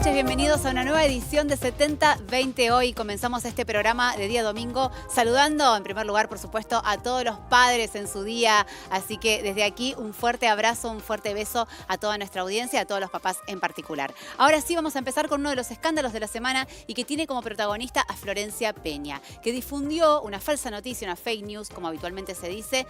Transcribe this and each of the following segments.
noches, bienvenidos a una nueva edición de 70-20 hoy. Comenzamos este programa de día domingo saludando en primer lugar, por supuesto, a todos los padres en su día. Así que desde aquí un fuerte abrazo, un fuerte beso a toda nuestra audiencia, a todos los papás en particular. Ahora sí vamos a empezar con uno de los escándalos de la semana y que tiene como protagonista a Florencia Peña, que difundió una falsa noticia, una fake news, como habitualmente se dice,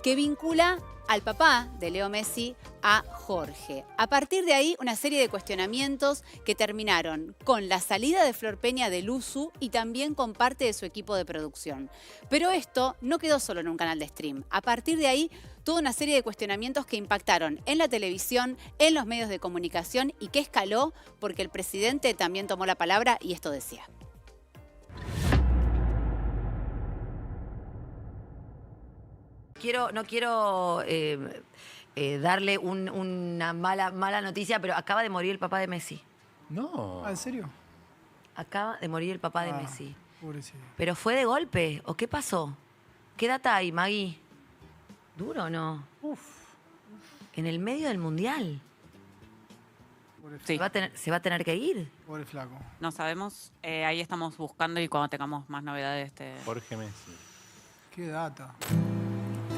que vincula al papá de Leo Messi a Jorge. A partir de ahí, una serie de cuestionamientos que terminaron con la salida de Flor Peña del USU y también con parte de su equipo de producción. Pero esto no quedó solo en un canal de stream. A partir de ahí, toda una serie de cuestionamientos que impactaron en la televisión, en los medios de comunicación y que escaló porque el presidente también tomó la palabra y esto decía. No quiero darle una mala noticia, pero acaba de morir el papá de Messi. No. ¿En serio? Acaba de morir el papá de Messi. Pobrecito. ¿Pero fue de golpe o qué pasó? ¿Qué data hay, Maggie? ¿Duro o no? Uf. En el medio del Mundial. Sí. ¿Se va a tener que ir? Pobre flaco. No sabemos, ahí estamos buscando y cuando tengamos más novedades Jorge Messi. Qué data.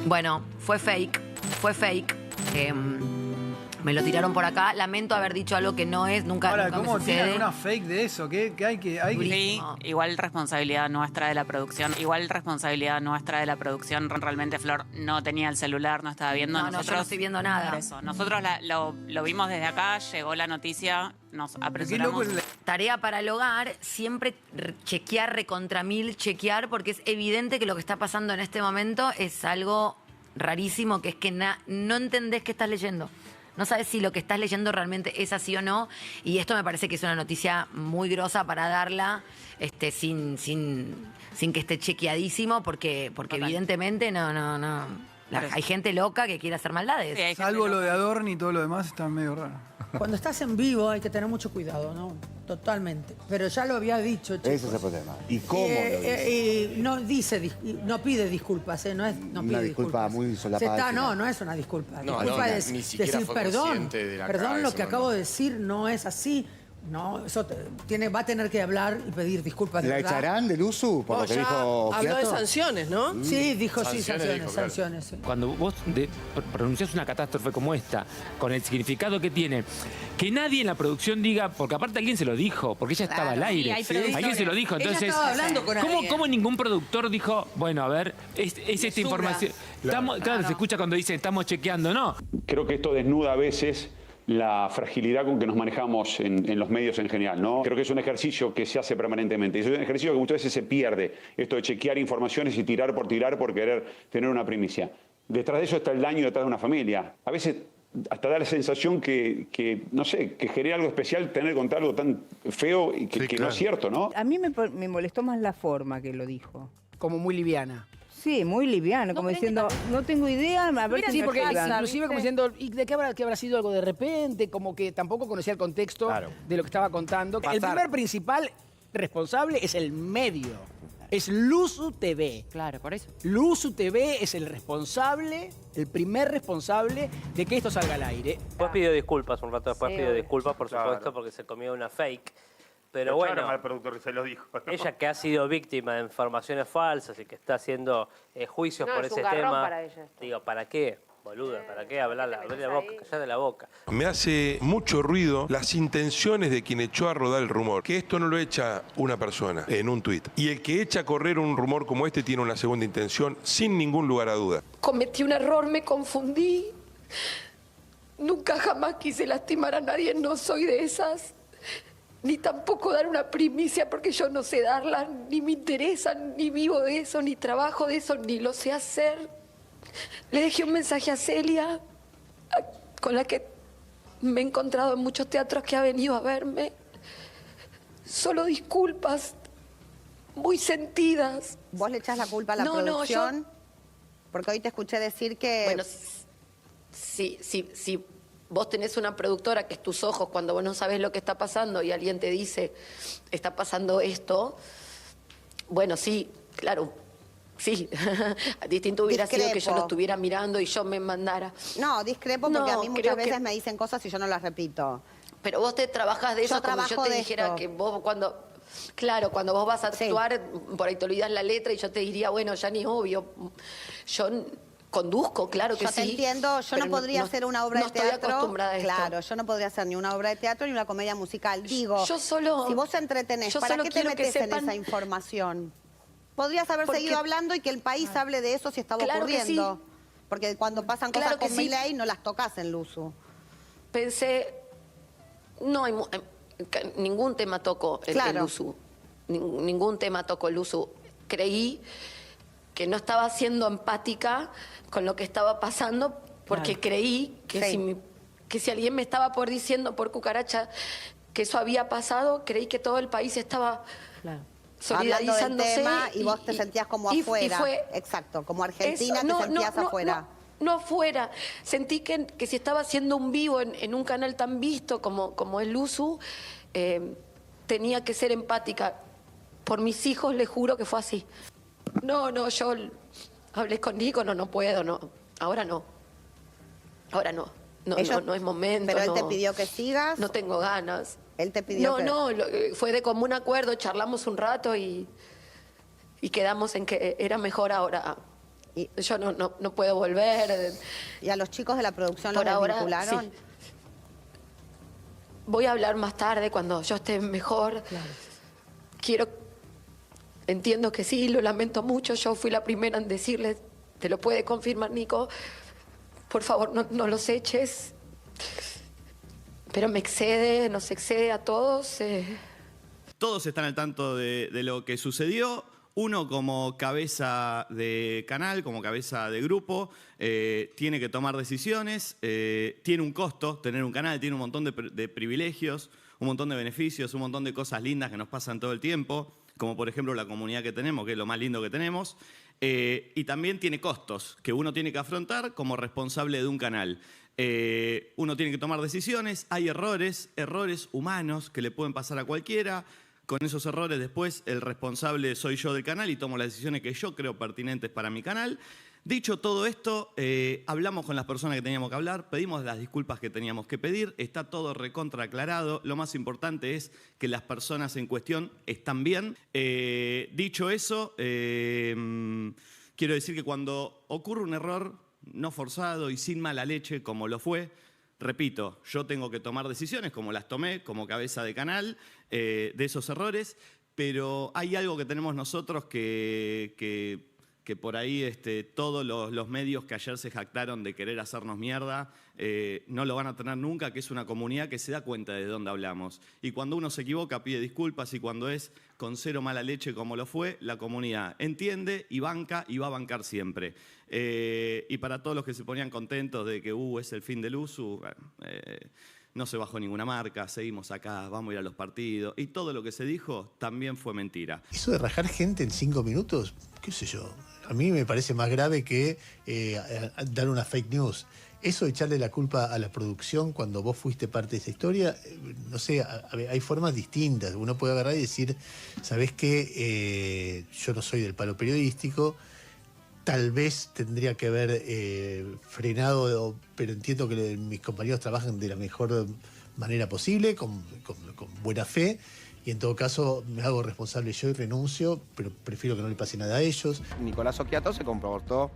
Bueno, fue fake. Me lo tiraron por acá. Lamento haber dicho algo que no es, nunca Ahora, me ¿cómo tiran sucede. una fake de eso? ¿Qué hay que...? Hay que... Sí, igual responsabilidad nuestra de la producción. Realmente Flor no tenía el celular, no estaba viendo. No, yo no estoy viendo nada. Por eso. Nosotros lo vimos desde acá, llegó la noticia, nos apresuramos. Tarea para el hogar, siempre chequear, recontra mil, chequear, porque es evidente que lo que está pasando en este momento es algo rarísimo, que es que no entendés qué estás leyendo. No sabes si lo que estás leyendo realmente es así o no. Y esto me parece que es una noticia muy grosa para darla sin que esté chequeadísimo, porque evidentemente hay gente loca que quiere hacer maldades. Sí, Salvo lo de Adorni y todo lo demás está medio raro. Cuando estás en vivo hay que tener mucho cuidado, ¿no? Totalmente. Pero ya lo había dicho, chicos. Ese es el problema. ¿Y cómo lo dice? No pide disculpas, ¿eh? No pide Una disculpa disculpas. muy solapada. No es una disculpa. No, Disculpa no, es ni siquiera decir fue perdón. consciente de la Perdón, cara, lo eso que no. acabo de decir no es así. No, eso va a tener que hablar y pedir disculpas. de ¿La verdad. echarán del USU por lo que dijo habló de Fiato? sanciones, ¿no? Sí, dijo Sanciones, dijo, claro. sanciones. Sí. Cuando vos pronunciás una catástrofe como esta, con el significado que tiene, que nadie en la producción diga, porque aparte alguien se lo dijo, porque ella estaba al aire. Alguien se lo dijo, Ella entonces... estaba hablando con alguien. ¿Cómo ningún productor dijo, bueno, a ver, es esta información? Claro, se escucha cuando dicen, estamos chequeando, no. Creo que esto desnuda a veces la fragilidad con que nos manejamos en los medios en general, ¿no? Creo que es un ejercicio que se hace permanentemente. Es un ejercicio que muchas veces se pierde, esto de chequear informaciones y tirar por querer tener una primicia. Detrás de eso está el daño detrás de una familia. A veces hasta da la sensación que no sé, que genera algo especial tener que contar algo tan feo y que no es cierto, ¿no? A mí me molestó más la forma que lo dijo. Como muy liviana. Sí, muy liviano, como diciendo, no tengo idea, a ver Sí, qué porque pasa, inclusive como diciendo, ¿y de qué habrá sido algo de repente? Como que tampoco conocía el contexto de lo que estaba contando. El primer principal responsable es el medio. Es Luzu TV. Claro, por eso. Luzu TV es el responsable, el primer responsable de que esto salga al aire. Después pidió disculpas, un rato después Sí, pidió obvio. disculpas, por supuesto, porque se comió una fake. Pero bueno, al productor que se lo dijo. ella que ha sido víctima de informaciones falsas y que está haciendo juicios por es ese un garrón tema, para ella esto. digo, ¿para qué? Boluda, ¿para qué hablarla? Abrí la boca, callate la boca. Me hace mucho ruido las intenciones de quien echó a rodar el rumor. Que esto no lo echa una persona en un tuit. Y el que echa a correr un rumor como este tiene una segunda intención, sin ningún lugar a duda. Cometí un error, me confundí. Nunca jamás quise lastimar a nadie, no soy de esas. Ni tampoco dar una primicia porque yo no sé darla, ni me interesa, ni vivo de eso, ni trabajo de eso, ni lo sé hacer. Le dejé un mensaje a Celia, con la que me he encontrado en muchos teatros que ha venido a verme. Solo disculpas, muy sentidas. ¿Vos le echás la culpa a la producción? No, Porque hoy te escuché decir que... Bueno, si vos tenés una productora que es tus ojos cuando vos no sabés lo que está pasando y alguien te dice, está pasando esto, bueno, sí, claro, sí. Distinto hubiera sido que yo lo estuviera mirando y yo me mandara. No, discrepo porque No, a mí muchas creo que- veces me dicen cosas y yo no las repito. Pero vos te trabajás de eso como si yo te dijera que vos cuando... Claro, cuando vos vas a actuar, por ahí te olvidás la letra y yo te diría, bueno, ya ni es obvio. Yo conduzco, claro que sí. Yo te entiendo, yo no podría hacer una obra de teatro. No estoy acostumbrada a esto. Claro, yo no podría hacer ni una obra de teatro ni una comedia musical. Digo, yo solo, si vos entretenés, ¿para qué te metés en esa información? Podrías haber seguido hablando y que el país hable de eso si estaba ocurriendo. Porque cuando pasan cosas con Milei no las tocas en Luzu. Pensé, no hay... Ningún tema tocó el Luzu. Ningún tema tocó el Luzu. Creí que no estaba siendo empática con lo que estaba pasando porque creí que, si alguien me estaba diciendo por cucaracha que eso había pasado, creí que todo el país estaba solidarizándose. Hablando del tema y vos te sentías como afuera. Exacto, como Argentina te sentías afuera. No afuera. Sentí que si estaba haciendo un vivo en un canal tan visto como es Luzu, tenía que ser empática. Por mis hijos les juro que fue así. No, yo hablé con Nico, no puedo, no. Ahora no. Ahora no. No es momento. ¿Pero él te pidió que sigas? No tengo ganas. Él te pidió fue de común acuerdo, charlamos un rato y quedamos en que era mejor ahora. Yo no puedo volver. ¿Y a los chicos de la producción los vincularon? Sí. Voy a hablar más tarde cuando yo esté mejor. Entiendo que sí, lo lamento mucho. Yo fui la primera en decirles, te lo puede confirmar Nico, por favor no los eches. Pero nos excede a todos. Todos están al tanto de lo que sucedió. Uno como cabeza de canal, como cabeza de grupo, tiene que tomar decisiones, tiene un costo tener un canal, tiene un montón de privilegios, un montón de beneficios, un montón de cosas lindas que nos pasan todo el tiempo, como por ejemplo la comunidad que tenemos, que es lo más lindo que tenemos, y también tiene costos que uno tiene que afrontar como responsable de un canal. Uno tiene que tomar decisiones, hay errores humanos que le pueden pasar a cualquiera. Con esos errores después el responsable soy yo del canal y tomo las decisiones que yo creo pertinentes para mi canal. Dicho todo esto, hablamos con las personas que teníamos que hablar, pedimos las disculpas que teníamos que pedir, está todo recontra aclarado. Lo más importante es que las personas en cuestión están bien. Dicho eso, quiero decir que cuando ocurre un error no forzado y sin mala leche como lo fue, repito, yo tengo que tomar decisiones como las tomé como cabeza de canal de esos errores, pero hay algo que tenemos nosotros que por ahí todos los medios que ayer se jactaron de querer hacernos mierda no lo van a tener nunca, que es una comunidad que se da cuenta de dónde hablamos. Y cuando uno se equivoca pide disculpas y cuando es con cero mala leche como lo fue, la comunidad entiende y banca y va a bancar siempre. Y para todos los que se ponían contentos de que es el fin del Luzu, no se bajó ninguna marca, seguimos acá, vamos a ir a los partidos. Y todo lo que se dijo también fue mentira. Eso de rajar gente en 5 minutos, qué sé yo, a mí me parece más grave que dar una fake news. Eso de echarle la culpa a la producción cuando vos fuiste parte de esa historia, no sé, hay formas distintas. Uno puede agarrar y decir, ¿sabés qué? Yo no soy del palo periodístico, tal vez tendría que haber frenado, pero entiendo que mis compañeros trabajan de la mejor manera posible, con buena fe, y en todo caso me hago responsable yo y renuncio, pero prefiero que no le pase nada a ellos. Nicolás Occhiato se comportó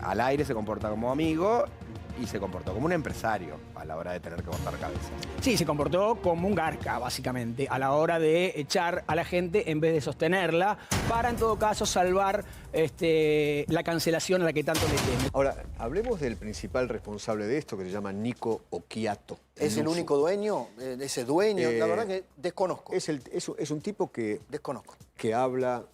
al aire, se comporta como amigo y se comportó como un empresario a la hora de tener que cortar cabezas. Sí, se comportó como un garca, básicamente, a la hora de echar a la gente en vez de sostenerla, para en todo caso salvar la cancelación a la que tanto le teme. Ahora, hablemos del principal responsable de esto, que se llama Nico Occhiato. ¿Es el único dueño? ¿Ese dueño? La verdad que desconozco. Es un tipo que... Desconozco. Que habla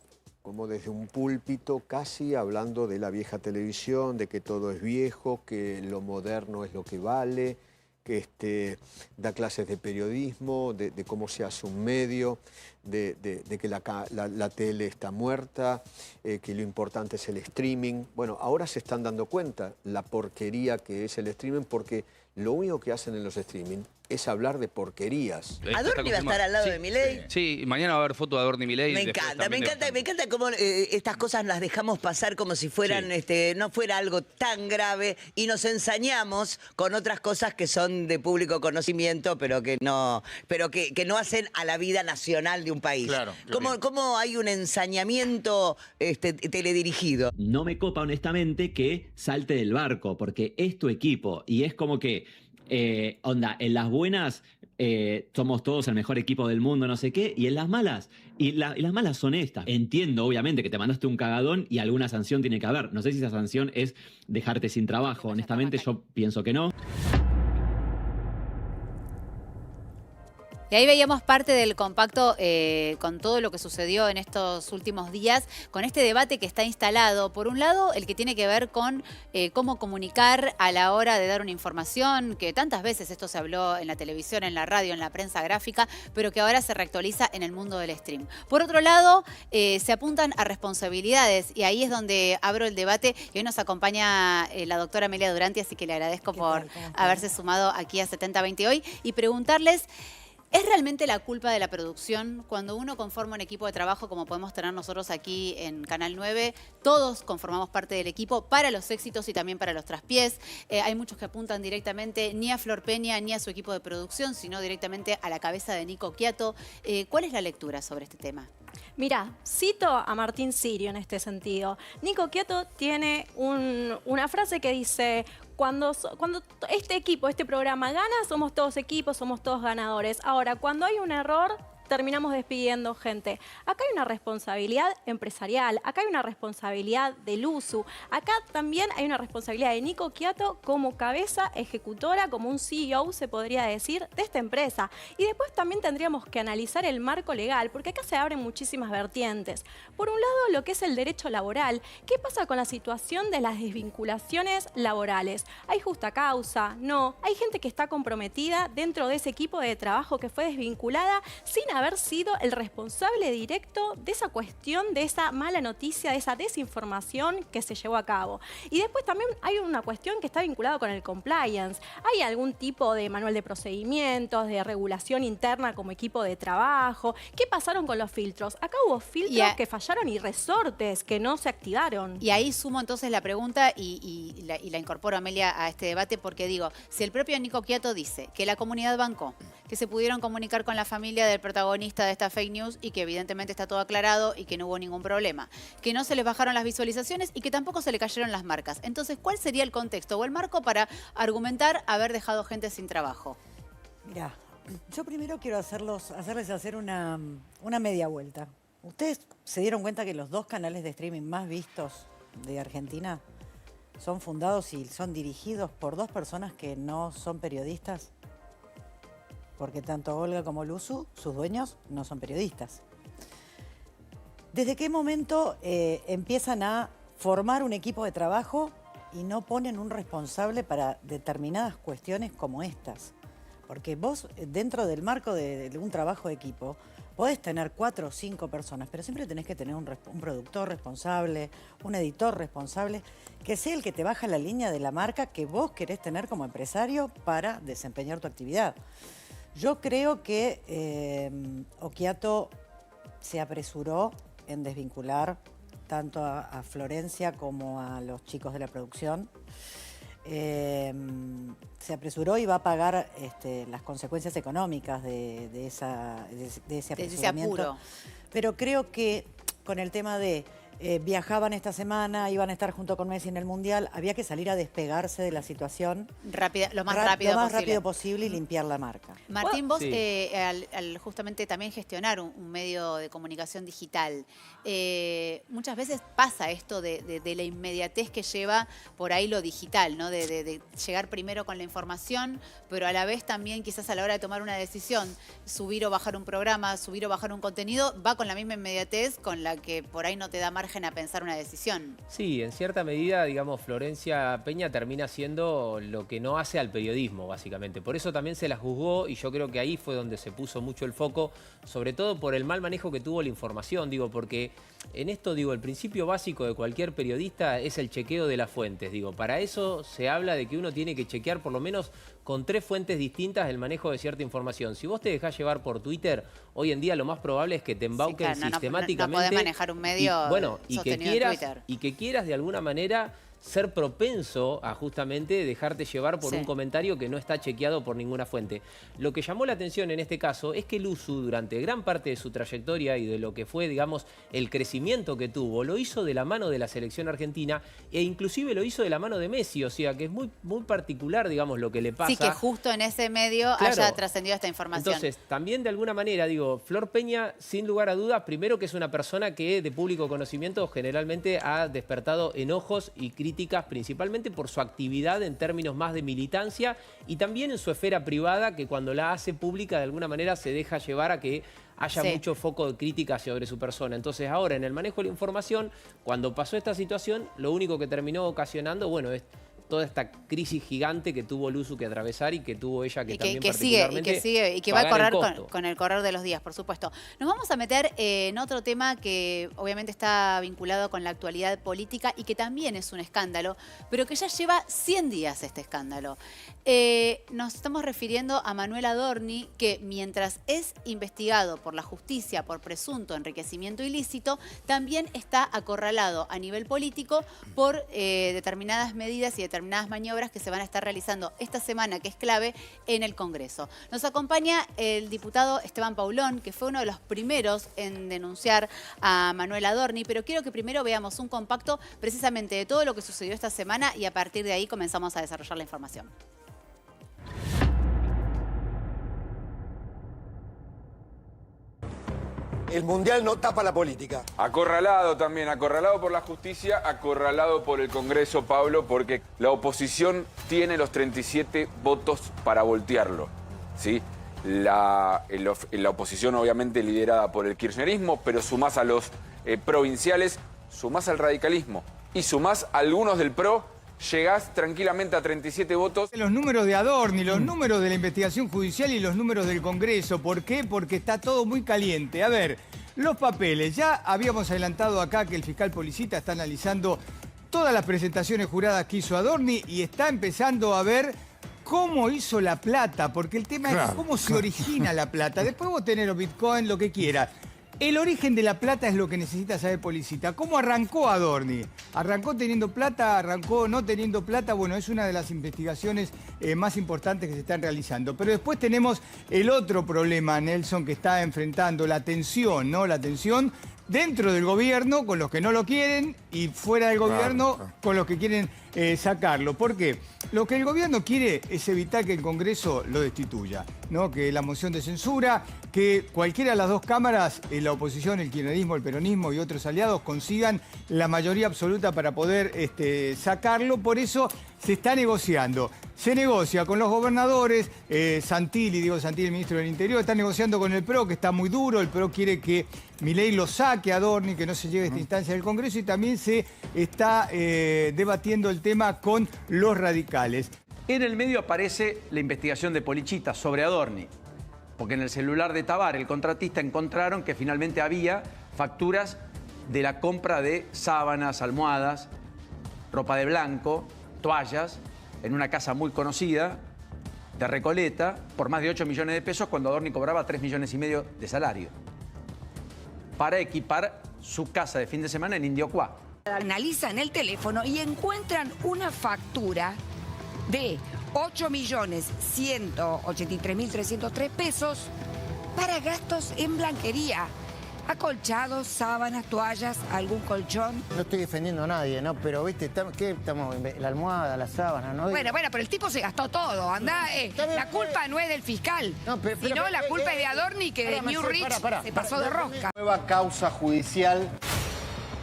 como desde un púlpito, casi hablando de la vieja televisión, de que todo es viejo, que lo moderno es lo que vale, que da clases de periodismo, de cómo se hace un medio, de que la tele está muerta, que lo importante es el streaming. Bueno, ahora se están dando cuenta la porquería que es el streaming, porque lo único que hacen en los streaming es hablar de porquerías. ¿Adorni va a estar al lado de Milei? Sí, mañana va a haber foto de Adorni y Milei. Me encanta cómo estas cosas las dejamos pasar como si fueran, no fuera algo tan grave y nos ensañamos con otras cosas que son de público conocimiento, pero que no hacen a la vida nacional de un país. Claro. ¿Cómo hay un ensañamiento teledirigido? No me copa honestamente que salte del barco, porque es tu equipo y es como que, en las buenas somos todos el mejor equipo del mundo, no sé qué, y en las malas, y las malas son estas. Entiendo, obviamente, que te mandaste un cagadón y alguna sanción tiene que haber. No sé si esa sanción es dejarte sin trabajo. Honestamente, yo pienso que no. Y ahí veíamos parte del compacto con todo lo que sucedió en estos últimos días, con este debate que está instalado. Por un lado, el que tiene que ver con cómo comunicar a la hora de dar una información, que tantas veces esto se habló en la televisión, en la radio, en la prensa gráfica, pero que ahora se reactualiza en el mundo del stream. Por otro lado, se apuntan a responsabilidades y ahí es donde abro el debate. Y hoy nos acompaña la doctora Amelia Duranti, así que le agradezco por haberse sumado aquí a 7020 hoy y preguntarles... ¿Es realmente la culpa de la producción cuando uno conforma un equipo de trabajo como podemos tener nosotros aquí en Canal 9? Todos conformamos parte del equipo para los éxitos y también para los traspiés. Hay muchos que apuntan directamente ni a Flor Peña ni a su equipo de producción, sino directamente a la cabeza de Nico Quiato. ¿Cuál es la lectura sobre este tema? Mirá, cito a Martín Sirio en este sentido. Nico Quiato tiene una frase que dice... Cuando este equipo, este programa gana, somos todos equipos, somos todos ganadores. Ahora, cuando hay un error, terminamos despidiendo gente. Acá hay una responsabilidad empresarial, acá hay una responsabilidad del USU, acá también hay una responsabilidad de Nico Quiato como cabeza ejecutora, como un CEO, se podría decir, de esta empresa. Y después también tendríamos que analizar el marco legal, porque acá se abren muchísimas vertientes. Por un lado, lo que es el derecho laboral. ¿Qué pasa con la situación de las desvinculaciones laborales? ¿Hay justa causa? No. Hay gente que está comprometida dentro de ese equipo de trabajo que fue desvinculada sin haber sido el responsable directo de esa cuestión, de esa mala noticia, de esa desinformación que se llevó a cabo. Y después también hay una cuestión que está vinculada con el compliance. ¿Hay algún tipo de manual de procedimientos, de regulación interna como equipo de trabajo? ¿Qué pasaron con los filtros? Acá hubo filtros que fallaron y resortes que no se activaron. Y ahí sumo entonces la pregunta y la incorporo, Amelia, a este debate porque digo, si el propio Nico Quiato dice que la comunidad bancó, que se pudieron comunicar con la familia del protagonista de esta fake news y que evidentemente está todo aclarado y que no hubo ningún problema, que no se les bajaron las visualizaciones y que tampoco se le cayeron las marcas. Entonces, ¿cuál sería el contexto o el marco para argumentar haber dejado gente sin trabajo? Mirá, yo primero quiero hacerles hacer una media vuelta. ¿Ustedes se dieron cuenta que los 2 canales de streaming más vistos de Argentina son fundados y son dirigidos por 2 personas que no son periodistas? Porque tanto Olga como Luzu, sus dueños, no son periodistas. ¿Desde qué momento empiezan a formar un equipo de trabajo y no ponen un responsable para determinadas cuestiones como estas? Porque vos, dentro del marco de un trabajo de equipo, podés tener 4 o 5 personas, pero siempre tenés que tener un productor responsable, un editor responsable, que sea el que te baja la línea de la marca que vos querés tener como empresario para desempeñar tu actividad. Yo creo que Quiato se apresuró en desvincular tanto a Florencia como a los chicos de la producción. Se apresuró y va a pagar las consecuencias económicas de ese apresuramiento. Pero creo que con el tema de viajaban esta semana, iban a estar junto con Messi en el Mundial, había que salir a despegarse de la situación lo más rápido posible y limpiar la marca. Martín, vos al justamente también gestionar un medio de comunicación digital, muchas veces pasa esto de la inmediatez que lleva por ahí lo digital, ¿no? De llegar primero con la información, pero a la vez también quizás a la hora de tomar una decisión, subir o bajar un programa, subir o bajar un contenido, va con la misma inmediatez con la que por ahí no te da margen a pensar una decisión. Sí, en cierta medida, digamos, Florencia Peña termina siendo lo que no hace al periodismo, básicamente. Por eso también se la juzgó y yo creo que ahí fue donde se puso mucho el foco, sobre todo por el mal manejo que tuvo la información, digo, porque en esto, digo, el principio básico de cualquier periodista es el chequeo de las fuentes, digo, para eso se habla de que uno tiene que chequear por lo menos con 3 fuentes distintas el manejo de cierta información. Si vos te dejás llevar por Twitter, hoy en día lo más probable es que te embauquen sistemáticamente. No podés manejar un medio sostenido en Twitter. Y que quieras de alguna manera ser propenso a justamente dejarte llevar por un comentario que no está chequeado por ninguna fuente. Lo que llamó la atención en este caso es que Luzu, durante gran parte de su trayectoria y de lo que fue, digamos, el crecimiento que tuvo, lo hizo de la mano de la selección argentina e inclusive lo hizo de la mano de Messi, o sea que es muy, muy particular, digamos, lo que le pasa. Sí, que justo en ese medio haya trascendido esta información. Entonces, también de alguna manera, digo, Flor Peña, sin lugar a dudas, primero que es una persona que de público conocimiento generalmente ha despertado enojos y críticas, principalmente por su actividad en términos más de militancia y también en su esfera privada, que cuando la hace pública de alguna manera se deja llevar a que haya mucho foco de crítica sobre su persona. Entonces ahora en el manejo de la información, cuando pasó esta situación, lo único que terminó ocasionando, bueno, es toda esta crisis gigante que tuvo Luzu que atravesar y que tuvo ella que también sigue y que va a correr con el correr de los días, por supuesto. Nos vamos a meter en otro tema que obviamente está vinculado con la actualidad política y que también es un escándalo, pero que ya lleva 100 días este escándalo. Nos estamos refiriendo a Manuel Adorni, que mientras es investigado por la justicia por presunto enriquecimiento ilícito, también está acorralado a nivel político por determinadas medidas y determinadas maniobras que se van a estar realizando esta semana, que es clave, en el Congreso. Nos acompaña el diputado Esteban Paulón, que fue uno de los primeros en denunciar a Manuel Adorni, pero quiero que primero veamos un compacto precisamente de todo lo que sucedió esta semana y a partir de ahí comenzamos a desarrollar la información. El Mundial no tapa la política. Acorralado también, acorralado por la justicia, acorralado por el Congreso, Pablo, porque la oposición tiene los 37 votos para voltearlo, ¿sí? La oposición obviamente liderada por el kirchnerismo, pero sumás a los provinciales, sumás al radicalismo y sumás a algunos del PRO, llegás tranquilamente a 37 votos. Los números de Adorni, los números de la investigación judicial y los números del Congreso. ¿Por qué? Porque está todo muy caliente. A ver, los papeles. Ya habíamos adelantado acá que el fiscal Policita está analizando todas las presentaciones juradas que hizo Adorni y está empezando a ver cómo hizo la plata, porque el tema es cómo se origina la plata. Después vos tenés los bitcoins, lo que quieras. El origen de la plata es lo que necesita saber Policita. ¿Cómo arrancó Adorni? ¿Arrancó teniendo plata? ¿Arrancó no teniendo plata? Bueno, es una de las investigaciones más importantes que se están realizando. Pero después tenemos el otro problema, Nelson, que está enfrentando la tensión, ¿no? La tensión dentro del gobierno con los que no lo quieren y fuera del gobierno con los que quieren sacarlo. ¿Por qué? Lo que el gobierno quiere es evitar que el Congreso lo destituya, ¿no? Que la moción de censura, que cualquiera de las dos cámaras, la oposición, el kirchnerismo, el peronismo y otros aliados consigan la mayoría absoluta para poder sacarlo. Por eso se está negociando. Se negocia con los gobernadores, Santilli, el ministro del Interior, está negociando con el PRO, que está muy duro. El PRO quiere que Milei lo saque a Adorni, que no se llegue a esta instancia del Congreso, y también se está debatiendo el tema con los radicales. En el medio aparece la investigación de Policita sobre Adorni, porque en el celular de Tabar, el contratista, encontraron que finalmente había facturas de la compra de sábanas, almohadas, ropa de blanco, toallas, en una casa muy conocida de Recoleta, por más de 8 millones de pesos, cuando Adorni cobraba 3,5 millones de salario, para equipar su casa de fin de semana en Indiocuá. Analizan el teléfono y encuentran una factura de 8.183.303 pesos para gastos en blanquería. Acolchados, sábanas, toallas, algún colchón. No estoy defendiendo a nadie, ¿no? Pero, ¿viste? ¿Qué estamos? La almohada, la sábana, ¿no? Bueno, pero el tipo se gastó todo. Andá, la culpa no es del fiscal, sino la culpa es de Adorni, que de New Rich se pasó de rosca. Nueva causa judicial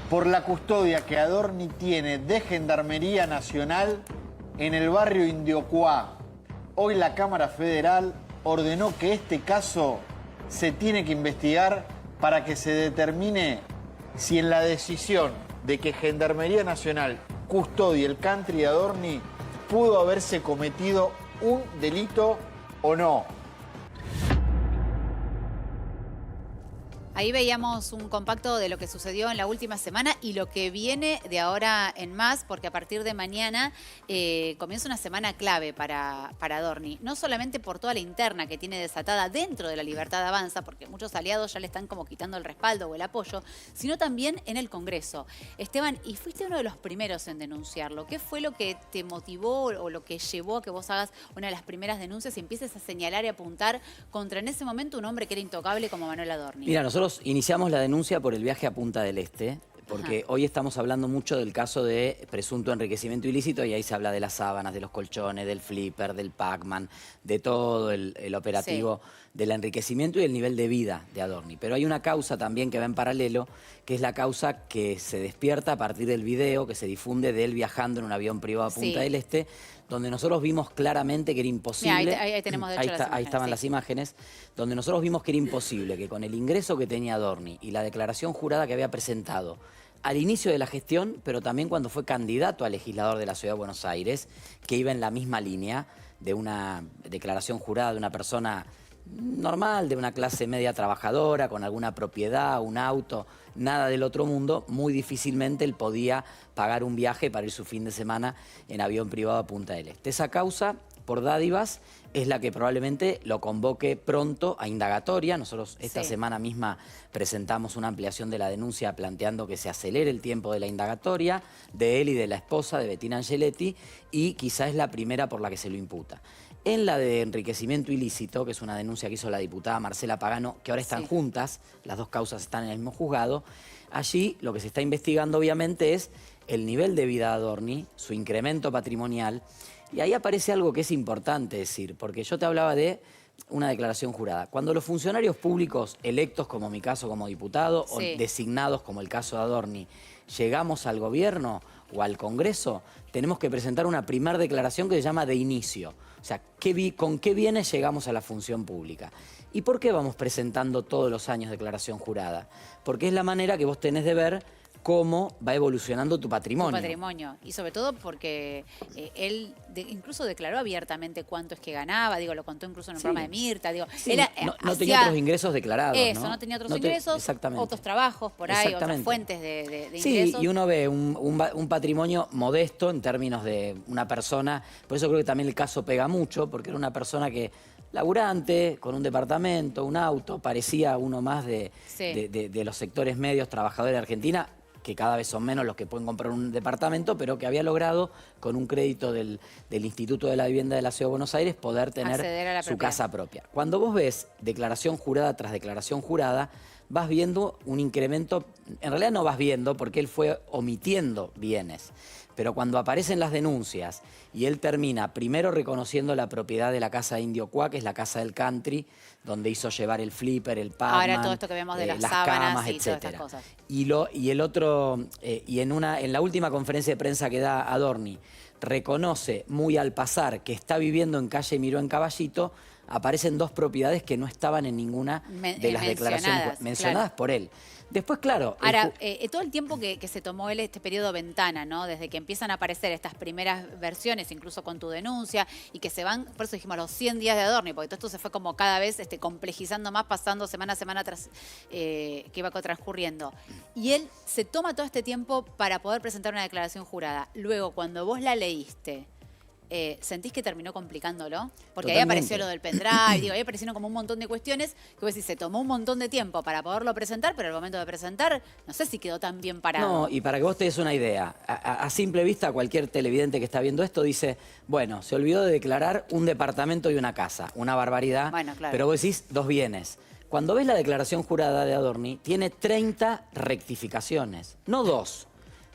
por la custodia que Adorni tiene de Gendarmería Nacional en el barrio Indiocuá. Hoy la Cámara Federal ordenó que este caso se tiene que investigar para que se determine si en la decisión de que Gendarmería Nacional custodie el country de Adorni pudo haberse cometido un delito o no. Ahí veíamos un compacto de lo que sucedió en la última semana y lo que viene de ahora en más, porque a partir de mañana comienza una semana clave para Adorni. No solamente por toda la interna que tiene desatada dentro de la Libertad Avanza, porque muchos aliados ya le están como quitando el respaldo o el apoyo, sino también en el Congreso. Esteban, y fuiste uno de los primeros en denunciarlo. ¿Qué fue lo que te motivó o lo que llevó a que vos hagas una de las primeras denuncias y empieces a señalar y apuntar contra en ese momento un hombre que era intocable como Manuel Adorni? Mira, nosotros iniciamos la denuncia por el viaje a Punta del Este, porque hoy estamos hablando mucho del caso de presunto enriquecimiento ilícito y ahí se habla de las sábanas, de los colchones, del flipper, del Pac-Man, de todo el operativo del enriquecimiento y el nivel de vida de Adorni. Pero hay una causa también que va en paralelo, que es la causa que se despierta a partir del video que se difunde de él viajando en un avión privado a Punta del Este, donde nosotros vimos claramente que era imposible. Mira, ahí tenemos de hecho las imágenes, ahí estaban las imágenes, donde nosotros vimos que era imposible que con el ingreso que tenía Adorni y la declaración jurada que había presentado al inicio de la gestión, pero también cuando fue candidato a legislador de la Ciudad de Buenos Aires, que iba en la misma línea de una declaración jurada de una persona normal, de una clase media trabajadora, con alguna propiedad, un auto, nada del otro mundo, muy difícilmente él podía pagar un viaje para ir su fin de semana en avión privado a Punta del Este. Esa causa, por dádivas, es la que probablemente lo convoque pronto a indagatoria. Nosotros esta semana misma presentamos una ampliación de la denuncia planteando que se acelere el tiempo de la indagatoria de él y de la esposa, de Bettina Angeletti, y quizá es la primera por la que se lo imputa. En la de enriquecimiento ilícito, que es una denuncia que hizo la diputada Marcela Pagano, que ahora están juntas, las dos causas están en el mismo juzgado, allí lo que se está investigando obviamente es el nivel de vida de Adorni, su incremento patrimonial, y ahí aparece algo que es importante decir, porque yo te hablaba de una declaración jurada. Cuando los funcionarios públicos electos, como mi caso como diputado, o designados, como el caso de Adorni, llegamos al gobierno o al Congreso, tenemos que presentar una primera declaración que se llama de inicio. O sea, ¿con qué bienes llegamos a la función pública? ¿Y por qué vamos presentando todos los años declaración jurada? Porque es la manera que vos tenés de ver cómo va evolucionando tu patrimonio. Tu patrimonio. Y sobre todo porque él incluso declaró abiertamente cuánto es que ganaba, digo, lo contó incluso en un programa de Mirta, digo. Él, no tenía otros ingresos declarados, eso, no tenía otros ingresos, otros trabajos por ahí, otras fuentes de ingresos. Sí, y uno ve un patrimonio modesto en términos de una persona, por eso creo que también el caso pega mucho, porque era una persona que laburante, con un departamento, un auto, parecía uno más de los sectores medios trabajadores de Argentina, que cada vez son menos los que pueden comprar un departamento, pero que había logrado, con un crédito del Instituto de la Vivienda de la Ciudad de Buenos Aires, poder tener su casa propia. Cuando vos ves declaración jurada tras declaración jurada, vas viendo un incremento, en realidad no vas viendo, porque él fue omitiendo bienes. Pero cuando aparecen las denuncias y él termina primero reconociendo la propiedad de la casa de Indio Cuá, que es la casa del country, donde hizo llevar el flipper, el Pac-Man, ahora todo esto que vemos de las sábanas camas, y todas estas cosas. Y en la última conferencia de prensa que da Adorni, reconoce muy al pasar que está viviendo en calle Miró en Caballito, aparecen dos propiedades que no estaban en ninguna de las declaraciones mencionadas por él. Después, claro... Ahora, todo el tiempo que se tomó él este periodo ventana, ¿no? Desde que empiezan a aparecer estas primeras versiones, incluso con tu denuncia, y que se van, por eso dijimos, los 100 días de Adorni, porque todo esto se fue como cada vez complejizando más, pasando semana a semana que iba transcurriendo. Y él se toma todo este tiempo para poder presentar una declaración jurada. Luego, cuando vos la leíste, ¿sentís que terminó complicándolo? Porque ahí apareció lo del pendrive, digo, ahí aparecieron como un montón de cuestiones que vos decís, se tomó un montón de tiempo para poderlo presentar, pero al momento de presentar, no sé si quedó tan bien parado. No, y para que vos te des una idea, a simple vista cualquier televidente que está viendo esto dice, bueno, se olvidó de declarar un departamento y una casa, una barbaridad, pero vos decís dos bienes. Cuando ves la declaración jurada de Adorni, tiene 30 rectificaciones, no 2.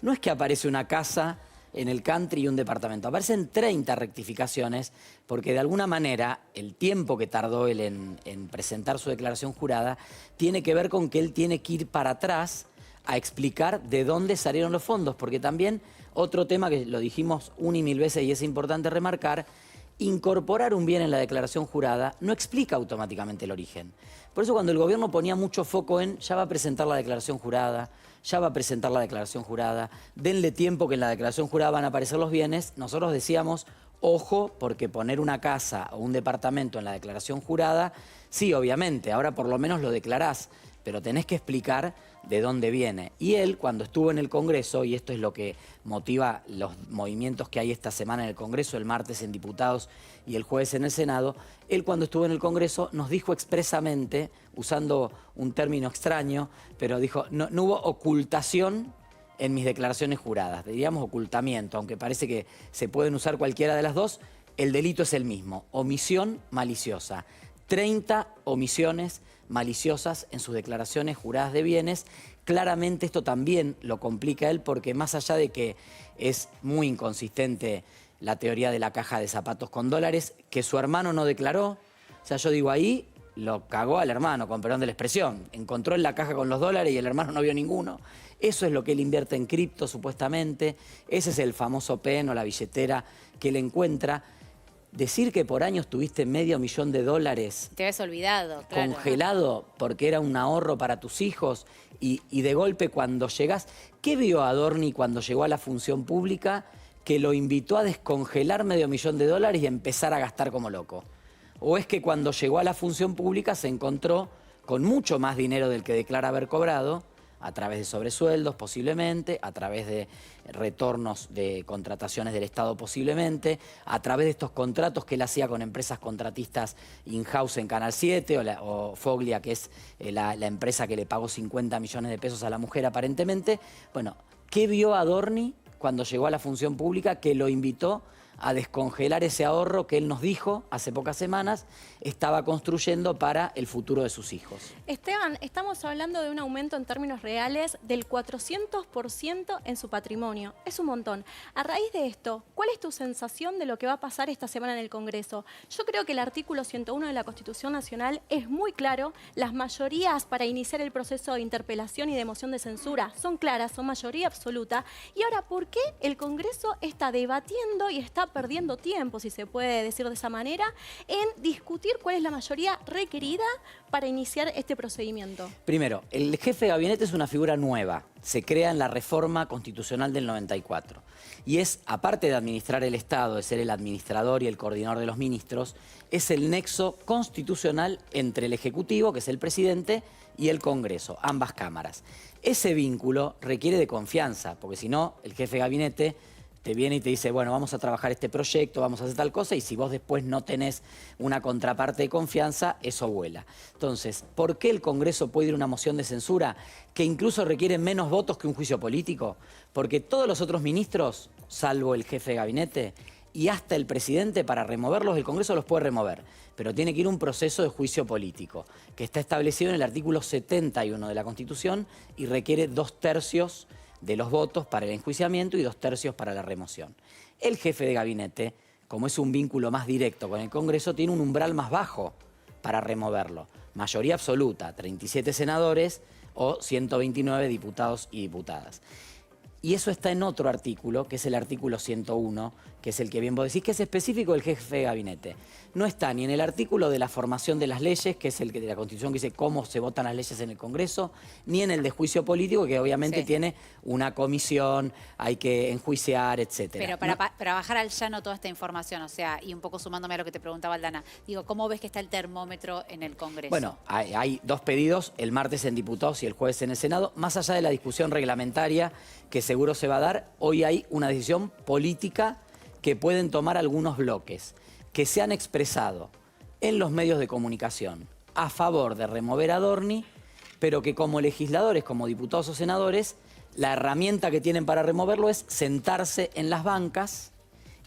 No es que aparece una casa en el country y un departamento. Aparecen 30 rectificaciones porque de alguna manera el tiempo que tardó él en presentar su declaración jurada tiene que ver con que él tiene que ir para atrás a explicar de dónde salieron los fondos, porque también otro tema que lo dijimos una y mil veces y es importante remarcar, incorporar un bien en la declaración jurada no explica automáticamente el origen. Por eso cuando el gobierno ponía mucho foco en ya va a presentar la declaración jurada, ya va a presentar la declaración jurada, denle tiempo que en la declaración jurada van a aparecer los bienes, nosotros decíamos, ojo, porque poner una casa o un departamento en la declaración jurada, sí, obviamente, ahora por lo menos lo declarás, pero tenés que explicar de dónde viene. Y él, cuando estuvo en el Congreso, y esto es lo que motiva los movimientos que hay esta semana en el Congreso, el martes en diputados y el jueves en el Senado, él cuando estuvo en el Congreso nos dijo expresamente, usando un término extraño, pero dijo, no hubo ocultación en mis declaraciones juradas, diríamos ocultamiento, aunque parece que se pueden usar cualquiera de las dos, el delito es el mismo, omisión maliciosa. 30 omisiones maliciosas en sus declaraciones juradas de bienes. Claramente esto también lo complica a él porque más allá de que es muy inconsistente la teoría de la caja de zapatos con dólares, que su hermano no declaró, o sea, yo digo ahí, lo cagó al hermano, con perdón de la expresión. Encontró en la caja con los dólares y el hermano no vio ninguno. Eso es lo que él invierte en cripto, supuestamente. Ese es el famoso PEN o la billetera que él encuentra. Decir que por años tuviste $500.000 Te habías olvidado, claro. congelado porque era un ahorro para tus hijos y de golpe cuando llegás... ¿Qué vio Adorni cuando llegó a la función pública que lo invitó a descongelar $500.000 y empezar a gastar como loco? ¿O es que cuando llegó a la función pública se encontró con mucho más dinero del que declara haber cobrado, a través de sobresueldos posiblemente, a través de retornos de contrataciones del Estado posiblemente, a través de estos contratos que él hacía con empresas contratistas in-house en Canal 7 o Foglia, que es la empresa que le pagó 50 millones de pesos a la mujer aparentemente? Bueno, ¿qué vio Adorni cuando llegó a la función pública que lo invitó a descongelar ese ahorro que él nos dijo hace pocas semanas estaba construyendo para el futuro de sus hijos? Esteban, estamos hablando de un aumento en términos reales del 400% en su patrimonio. Es un montón. A raíz de esto, ¿cuál es tu sensación de lo que va a pasar esta semana en el Congreso? Yo creo que el artículo 101 de la Constitución Nacional es muy claro. Las mayorías para iniciar el proceso de interpelación y de moción de censura son claras, son mayoría absoluta. Y ahora, ¿por qué el Congreso está debatiendo y está perdiendo tiempo, si se puede decir de esa manera, en discutir cuál es la mayoría requerida para iniciar este procedimiento? Primero, el jefe de gabinete es una figura nueva. Se crea en la reforma constitucional del 94. Y es, aparte de administrar el Estado, de ser el administrador y el coordinador de los ministros, es el nexo constitucional entre el Ejecutivo, que es el presidente, y el Congreso, ambas cámaras. Ese vínculo requiere de confianza, porque si no, el jefe de gabinete te viene y te dice, bueno, vamos a trabajar este proyecto, vamos a hacer tal cosa, y si vos después no tenés una contraparte de confianza, eso vuela. Entonces, ¿por qué el Congreso puede ir a una moción de censura que incluso requiere menos votos que un juicio político? Porque todos los otros ministros, salvo el jefe de gabinete, y hasta el presidente, para removerlos, el Congreso los puede remover, pero tiene que ir a un proceso de juicio político, que está establecido en el artículo 71 de la Constitución y requiere 2/3 de los votos para el enjuiciamiento y 2/3 para la remoción. El jefe de gabinete, como es un vínculo más directo con el Congreso, tiene un umbral más bajo para removerlo. Mayoría absoluta, 37 senadores o 129 diputados y diputadas. Y eso está en otro artículo, que es el artículo 101, que es el que bien vos decís, que es específico del jefe de gabinete. No está ni en el artículo de la formación de las leyes, que es el de la Constitución que dice cómo se votan las leyes en el Congreso, ni en el de juicio político, que obviamente tiene una comisión, hay que enjuiciar, etcétera. Pero para bajar al llano toda esta información, o sea, y un poco sumándome a lo que te preguntaba Aldana, digo, ¿cómo ves que está el termómetro en el Congreso? Bueno, hay dos pedidos, el martes en diputados y el jueves en el Senado. Más allá de la discusión reglamentaria que seguro se va a dar, hoy hay una decisión política que pueden tomar algunos bloques que se han expresado en los medios de comunicación a favor de remover a Adorni, pero que como legisladores, como diputados o senadores, la herramienta que tienen para removerlo es sentarse en las bancas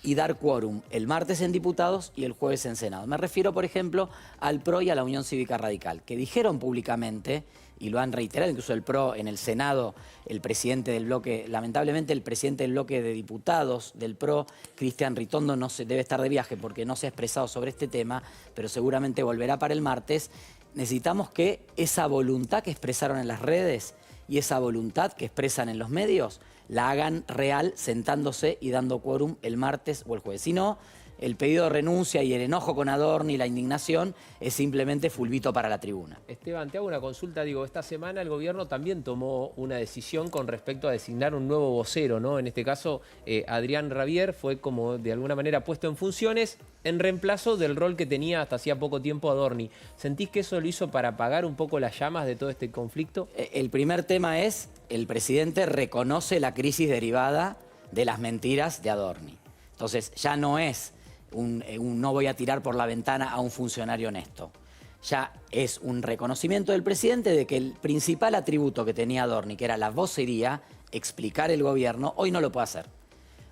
y dar quórum el martes en diputados y el jueves en Senado. Me refiero, por ejemplo, al PRO y a la Unión Cívica Radical, que dijeron públicamente, y lo han reiterado, incluso el PRO en el Senado, el presidente del bloque, lamentablemente el presidente del bloque de diputados del PRO, Cristian Ritondo, no se debe estar de viaje porque no se ha expresado sobre este tema, pero seguramente volverá para el martes. Necesitamos que esa voluntad que expresaron en las redes y esa voluntad que expresan en los medios la hagan real sentándose y dando quórum el martes o el jueves. Si no, el pedido de renuncia y el enojo con Adorni, la indignación, es simplemente fulbito para la tribuna. Esteban, te hago una consulta. Digo, esta semana el gobierno también tomó una decisión con respecto a designar un nuevo vocero, ¿no? En este caso, Adrián Rabier fue como de alguna manera puesto en funciones en reemplazo del rol que tenía hasta hacía poco tiempo Adorni. ¿Sentís que eso lo hizo para apagar un poco las llamas de todo este conflicto? El primer tema es, el presidente reconoce la crisis derivada de las mentiras de Adorni. Entonces, ya no es no voy a tirar por la ventana a un funcionario honesto. Ya es un reconocimiento del presidente de que el principal atributo que tenía Adorni, que era la vocería, explicar el gobierno, hoy no lo puede hacer.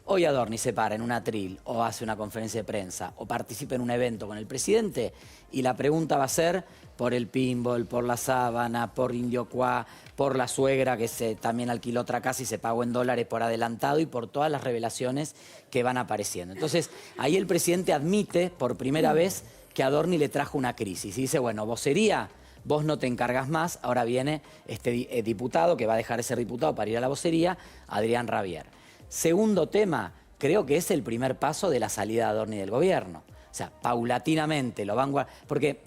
Hoy Adorni se para en un atril o hace una conferencia de prensa o participa en un evento con el presidente y la pregunta va a ser por el pinball, por la sábana, por Indiocuá, por la suegra que también alquiló otra casa y se pagó en dólares por adelantado y por todas las revelaciones que van apareciendo. Entonces, ahí el presidente admite por primera vez que Adorni le trajo una crisis y dice, bueno, vocería, vos no te encargas más, ahora viene este diputado que va a dejar de ser diputado para ir a la vocería, Adrián Rabier. Segundo tema, creo que es el primer paso de la salida de Adorni del gobierno. O sea, paulatinamente lo van guardando, porque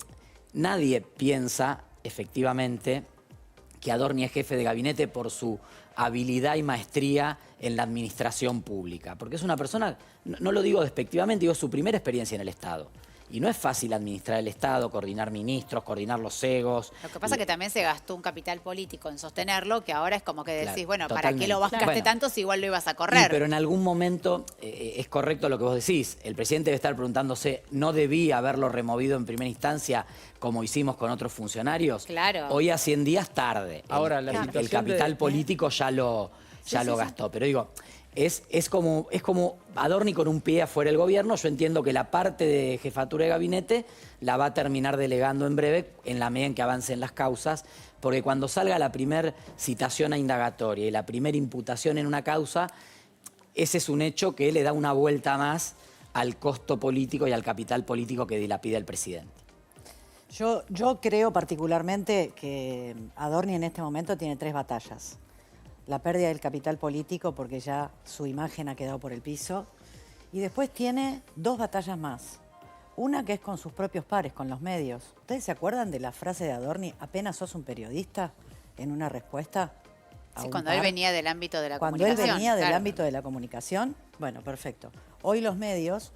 nadie piensa efectivamente que Adorni es jefe de gabinete por su habilidad y maestría en la administración pública. Porque es una persona, no lo digo despectivamente, digo su primera experiencia en el Estado. Y no es fácil administrar el Estado, coordinar ministros, coordinar los egos. Lo que pasa es que también se gastó un capital político en sostenerlo, que ahora es como que decís, Claro, bueno, totalmente. ¿para qué lo gastaste Bueno, tanto si igual lo ibas a correr? Pero en algún momento es correcto lo que vos decís. El presidente debe estar preguntándose, ¿no debía haberlo removido en primera instancia como hicimos con otros funcionarios? Claro. Hoy a 100 días tarde. Ahora, el, la el situación capital de- político ya lo gastó. Pero digo, es como Adorni con un pie afuera del gobierno. Yo entiendo que la parte de jefatura de gabinete la va a terminar delegando en breve en la medida en que avancen las causas, porque cuando salga la primer citación a indagatoria y la primera imputación en una causa, ese es un hecho que le da una vuelta más al costo político y al capital político que dilapida el presidente. Yo creo particularmente que Adorni en este momento tiene 3 batallas. La pérdida del capital político, porque ya su imagen ha quedado por el piso. Y después tiene 2 batallas más. Una que es con sus propios pares, con los medios. ¿Ustedes se acuerdan de la frase de Adorni, apenas sos un periodista, en una respuesta? Sí, cuando él venía del ámbito de la Cuando comunicación. él venía del claro. ámbito de la comunicación, bueno, perfecto. Hoy los medios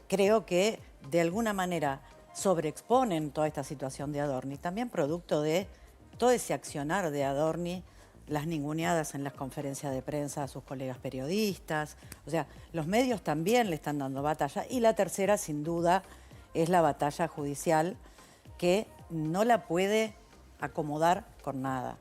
creo que de alguna manera sobreexponen toda esta situación de Adorni, también producto de todo ese accionar de Adorni, las ninguneadas en las conferencias de prensa a sus colegas periodistas. O sea, los medios también le están dando batalla. Y la tercera, sin duda, es la batalla judicial, que no la puede acomodar con nada.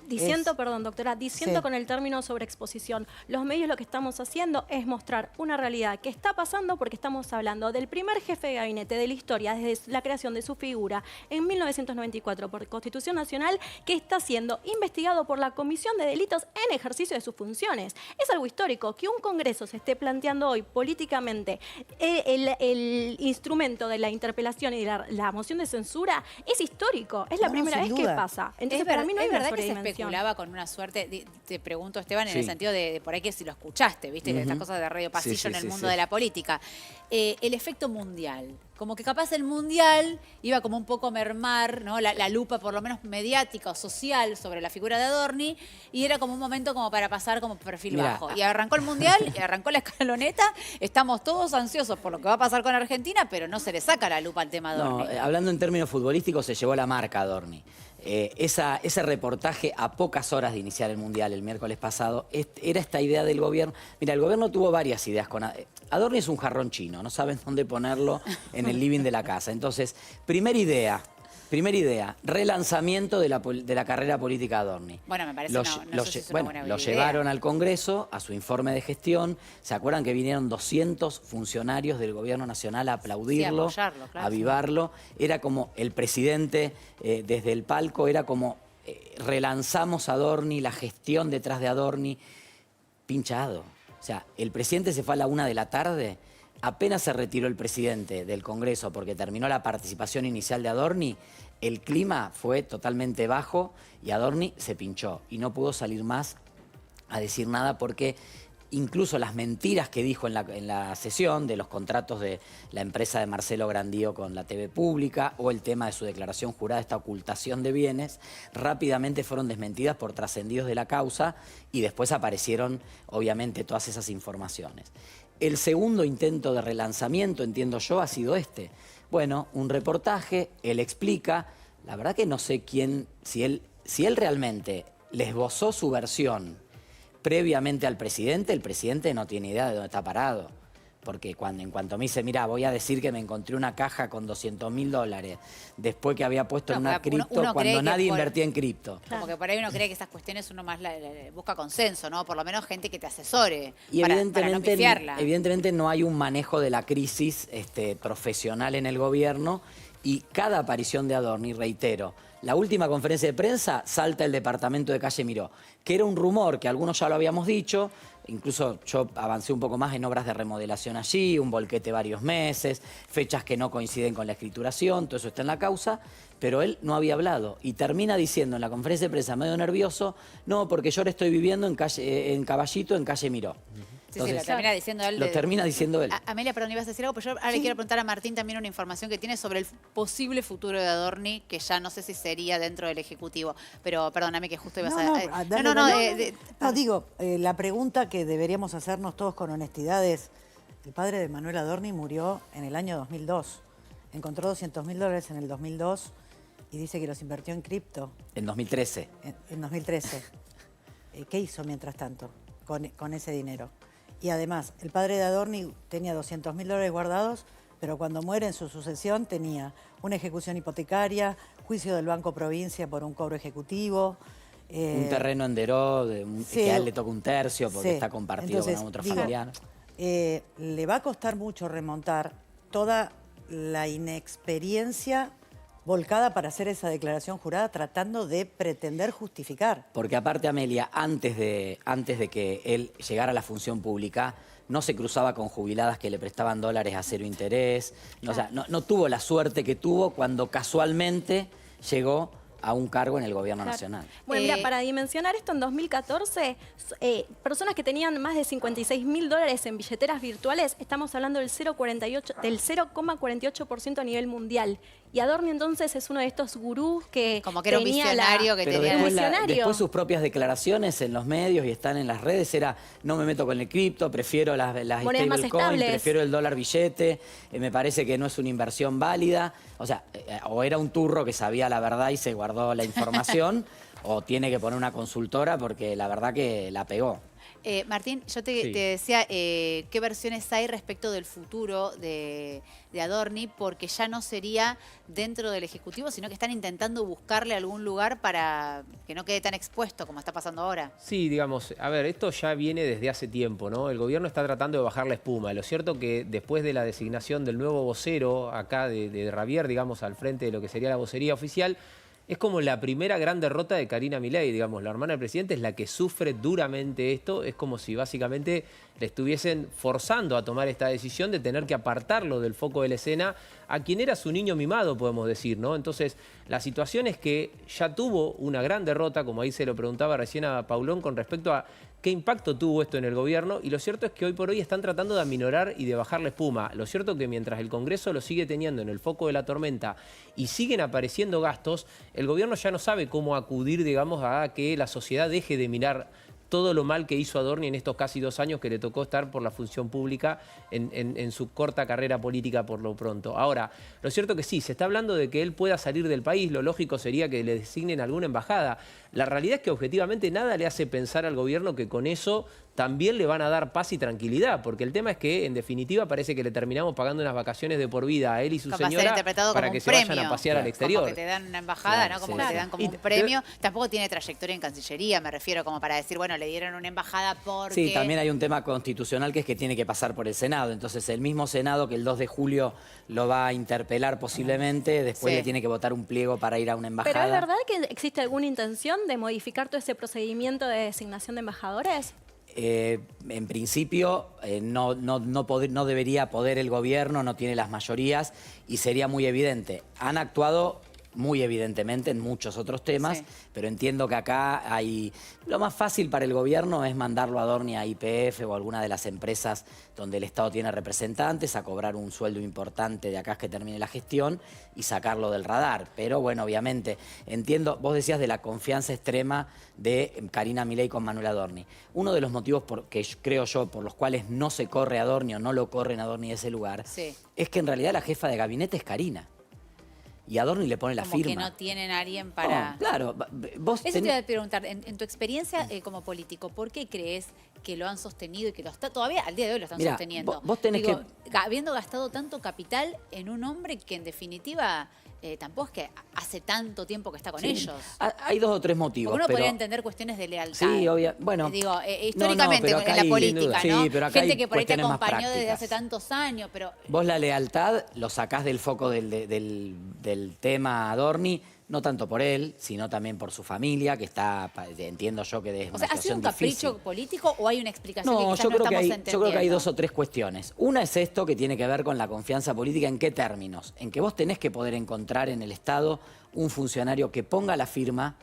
Diciendo, perdón, doctora, diciendo Sí. con el término sobreexposición, los medios lo que estamos haciendo es mostrar una realidad que está pasando porque estamos hablando del primer jefe de gabinete de la historia desde la creación de su figura en 1994 por Constitución Nacional, que está siendo investigado por la Comisión de Delitos en ejercicio de sus funciones. Es algo histórico que un Congreso se esté planteando hoy políticamente el instrumento de la interpelación y de la moción de censura. Es histórico, es la No, primera sin vez que duda. pasa. Entonces, Es para mí no hay es una verdad que se sobredimensión. especulaba con una suerte, te pregunto Esteban, en Sí. el sentido de por ahí que si lo escuchaste, viste, que estas Ujú. cosas de radio pasillo Sí, sí, en el sí, mundo sí. de la política. El efecto mundial, como que capaz el mundial iba como un poco a mermar, ¿no? La lupa por lo menos mediática o social sobre la figura de Adorni, y era como un momento como para pasar como perfil Mirá. bajo. Y arrancó el mundial, y arrancó la escaloneta, estamos todos ansiosos por lo que va a pasar con Argentina, pero no se le saca la lupa al tema Adorni. No, hablando en términos futbolísticos, se llevó la marca Adorni. Ese reportaje a pocas horas de iniciar el Mundial el miércoles pasado, era esta idea del gobierno. Mira, el gobierno tuvo varias ideas con Adorni. Es un jarrón chino, no saben dónde ponerlo en el living de la casa. Entonces, primera idea, relanzamiento de la carrera política de Adorni. Bueno, me parece Lo, no lo sé si lle- es una bueno, buena lo idea. llevaron al Congreso, a su informe de gestión. ¿Se acuerdan que vinieron 200 funcionarios del Gobierno Nacional a aplaudirlo, Sí, a apoyarlo, claro, a avivarlo? Era como el presidente desde el palco, era como relanzamos a Adorni, la gestión detrás de Adorni, pinchado. O sea, el presidente se fue a la 1 de la tarde, apenas se retiró el presidente del Congreso porque terminó la participación inicial de Adorni, el clima fue totalmente bajo y Adorni se pinchó y no pudo salir más a decir nada porque incluso las mentiras que dijo en la sesión de los contratos de la empresa de Marcelo Grandío con la TV pública o el tema de su declaración jurada, esta ocultación de bienes, rápidamente fueron desmentidas por trascendidos de la causa y después aparecieron, obviamente, todas esas informaciones. El segundo intento de relanzamiento, entiendo yo, ha sido este. Bueno, un reportaje, él explica, la verdad que no sé quién, si él realmente le esbozó su versión previamente al presidente, el presidente no tiene idea de dónde está parado. Porque en cuanto me dice, mira, voy a decir que me encontré una caja con $200.000 después que había puesto en una cripto cuando nadie invertía en cripto. Como que por ahí uno cree que esas cuestiones uno más busca consenso, ¿no? Por lo menos gente que te asesore Y para no pifiarla. evidentemente no hay un manejo de la crisis profesional en el gobierno y cada aparición de Adorni, reitero, la última conferencia de prensa salta el departamento de Calle Miró, que era un rumor que algunos ya lo habíamos dicho, incluso yo avancé un poco más en obras de remodelación allí, un volquete varios meses, fechas que no coinciden con la escrituración, todo eso está en la causa, pero él no había hablado y termina diciendo en la conferencia de prensa medio nervioso, no, porque yo ahora estoy viviendo en Caballito, en Calle Miró. Entonces, sí, lo termina diciendo él. Lo termina diciendo él. Amelia, perdón, ibas a decir algo, pero yo ahora le quiero preguntar a Martín también una información que tiene sobre el posible futuro de Adorni, que ya no sé si sería dentro del Ejecutivo. Pero perdóname que justo ibas la pregunta que deberíamos hacernos todos con honestidad es, el padre de Manuel Adorni murió en el año 2002. Encontró $200.000 en el 2002 y dice que los invirtió en cripto. En 2013. En 2013. ¿Qué hizo mientras tanto con ese dinero? Y además, el padre de Adorni tenía $200.000 guardados, pero cuando muere en su sucesión tenía una ejecución hipotecaria, juicio del Banco Provincia por un cobro ejecutivo. Un terreno en Deró, que a él le toca un tercio porque está compartido con otro familiar. Le va a costar mucho remontar toda la inexperiencia volcada para hacer esa declaración jurada tratando de pretender justificar. Porque aparte, Amelia, antes de que él llegara a la función pública, no se cruzaba con jubiladas que le prestaban dólares a cero interés. O sea, no tuvo la suerte que tuvo cuando casualmente llegó a un cargo en el gobierno nacional. Bueno, mira, para dimensionar esto, en 2014, personas que tenían más de $56.000 en billeteras virtuales, estamos hablando del 0,48% a nivel mundial. Y Adorni entonces es uno de estos gurús que como que era un visionario que tenía. Después sus propias declaraciones en los medios y están en las redes era, no me meto con el cripto, prefiero las stablecoins, prefiero el dólar billete, me parece que no es una inversión válida. O sea, o era un turro que sabía la verdad y se guardó la información, o tiene que poner una consultora porque la verdad que la pegó. Martín, yo te decía qué versiones hay respecto del futuro de Adorni, porque ya no sería dentro del Ejecutivo, sino que están intentando buscarle algún lugar para que no quede tan expuesto como está pasando ahora. Sí, digamos, a ver, esto ya viene desde hace tiempo, ¿no? El gobierno está tratando de bajar la espuma. Lo cierto que después de la designación del nuevo vocero acá de Ravier, digamos, al frente de lo que sería la vocería oficial, es como la primera gran derrota de Karina Milei, digamos, la hermana del presidente es la que sufre duramente esto, es como si básicamente le estuviesen forzando a tomar esta decisión de tener que apartarlo del foco de la escena a quien era su niño mimado, podemos decir, ¿no? Entonces, la situación es que ya tuvo una gran derrota, como ahí se lo preguntaba recién a Paulón, con respecto a qué impacto tuvo esto en el gobierno, y lo cierto es que hoy por hoy están tratando de aminorar y de bajar la espuma. Lo cierto es que mientras el Congreso lo sigue teniendo en el foco de la tormenta y siguen apareciendo gastos, el gobierno ya no sabe cómo acudir, digamos, a que la sociedad deje de mirar todo lo mal que hizo Adorni en estos casi 2 años que le tocó estar por la función pública en su corta carrera política por lo pronto. Ahora, lo cierto que sí, se está hablando de que él pueda salir del país, lo lógico sería que le designen alguna embajada. La realidad es que objetivamente nada le hace pensar al gobierno que con eso también le van a dar paz y tranquilidad, porque el tema es que, en definitiva, parece que le terminamos pagando unas vacaciones de por vida a él y su señora para que se vayan a pasear al exterior. Como que te dan una embajada, ¿no? Como que te dan como un premio. Tampoco tiene trayectoria en Cancillería, me refiero, como para decir, bueno, le dieron una embajada porque... Sí, también hay un tema constitucional que es que tiene que pasar por el Senado. Entonces, el mismo Senado que el 2 de julio lo va a interpelar posiblemente, después le tiene que votar un pliego para ir a una embajada. ¿Pero es verdad que existe alguna intención de modificar todo ese procedimiento de designación de embajadores? En principio no debería poder el gobierno, no tiene las mayorías y sería muy evidente. Han actuado muy evidentemente en muchos otros temas, pero entiendo que acá hay... Lo más fácil para el gobierno es mandarlo a Adorni a YPF o alguna de las empresas donde el Estado tiene representantes a cobrar un sueldo importante de acá que termine la gestión y sacarlo del radar. Pero bueno, obviamente, entiendo, vos decías de la confianza extrema de Karina Milei con Manuel Adorni. Uno de los motivos que creo yo por los cuales no se corre a Adorni o no lo corren a Adorni de ese lugar es que en realidad la jefa de gabinete es Karina. Y Adorni le pone la firma. Como que no tienen a alguien para... No, claro, vos Eso te iba a preguntar, en tu experiencia como político, ¿por qué crees que lo han sostenido y que lo está todavía al día de hoy lo están sosteniendo? Vos tenés habiendo gastado tanto capital en un hombre que en definitiva tampoco es que hace tanto tiempo que está con ellos. Hay 2 o 3 motivos. Porque uno podría entender cuestiones de lealtad. Sí, obvio. Bueno, digo, históricamente en la política, sí, ¿no? pero acá gente hay que por ahí te cuestiones más acompañó desde prácticas. hace tantos años, pero... Vos la lealtad lo sacás del foco del tema Adorni, no tanto por él, sino también por su familia, que está, entiendo yo que es O una sea, ¿ha sido situación un capricho difícil. político o hay una explicación que No, quizás yo no creo estamos que entendiendo? yo creo que hay 2 o 3 cuestiones. Una es esto que tiene que ver con la confianza política. ¿En qué términos? En que vos tenés que poder encontrar en el Estado un funcionario que ponga la firma,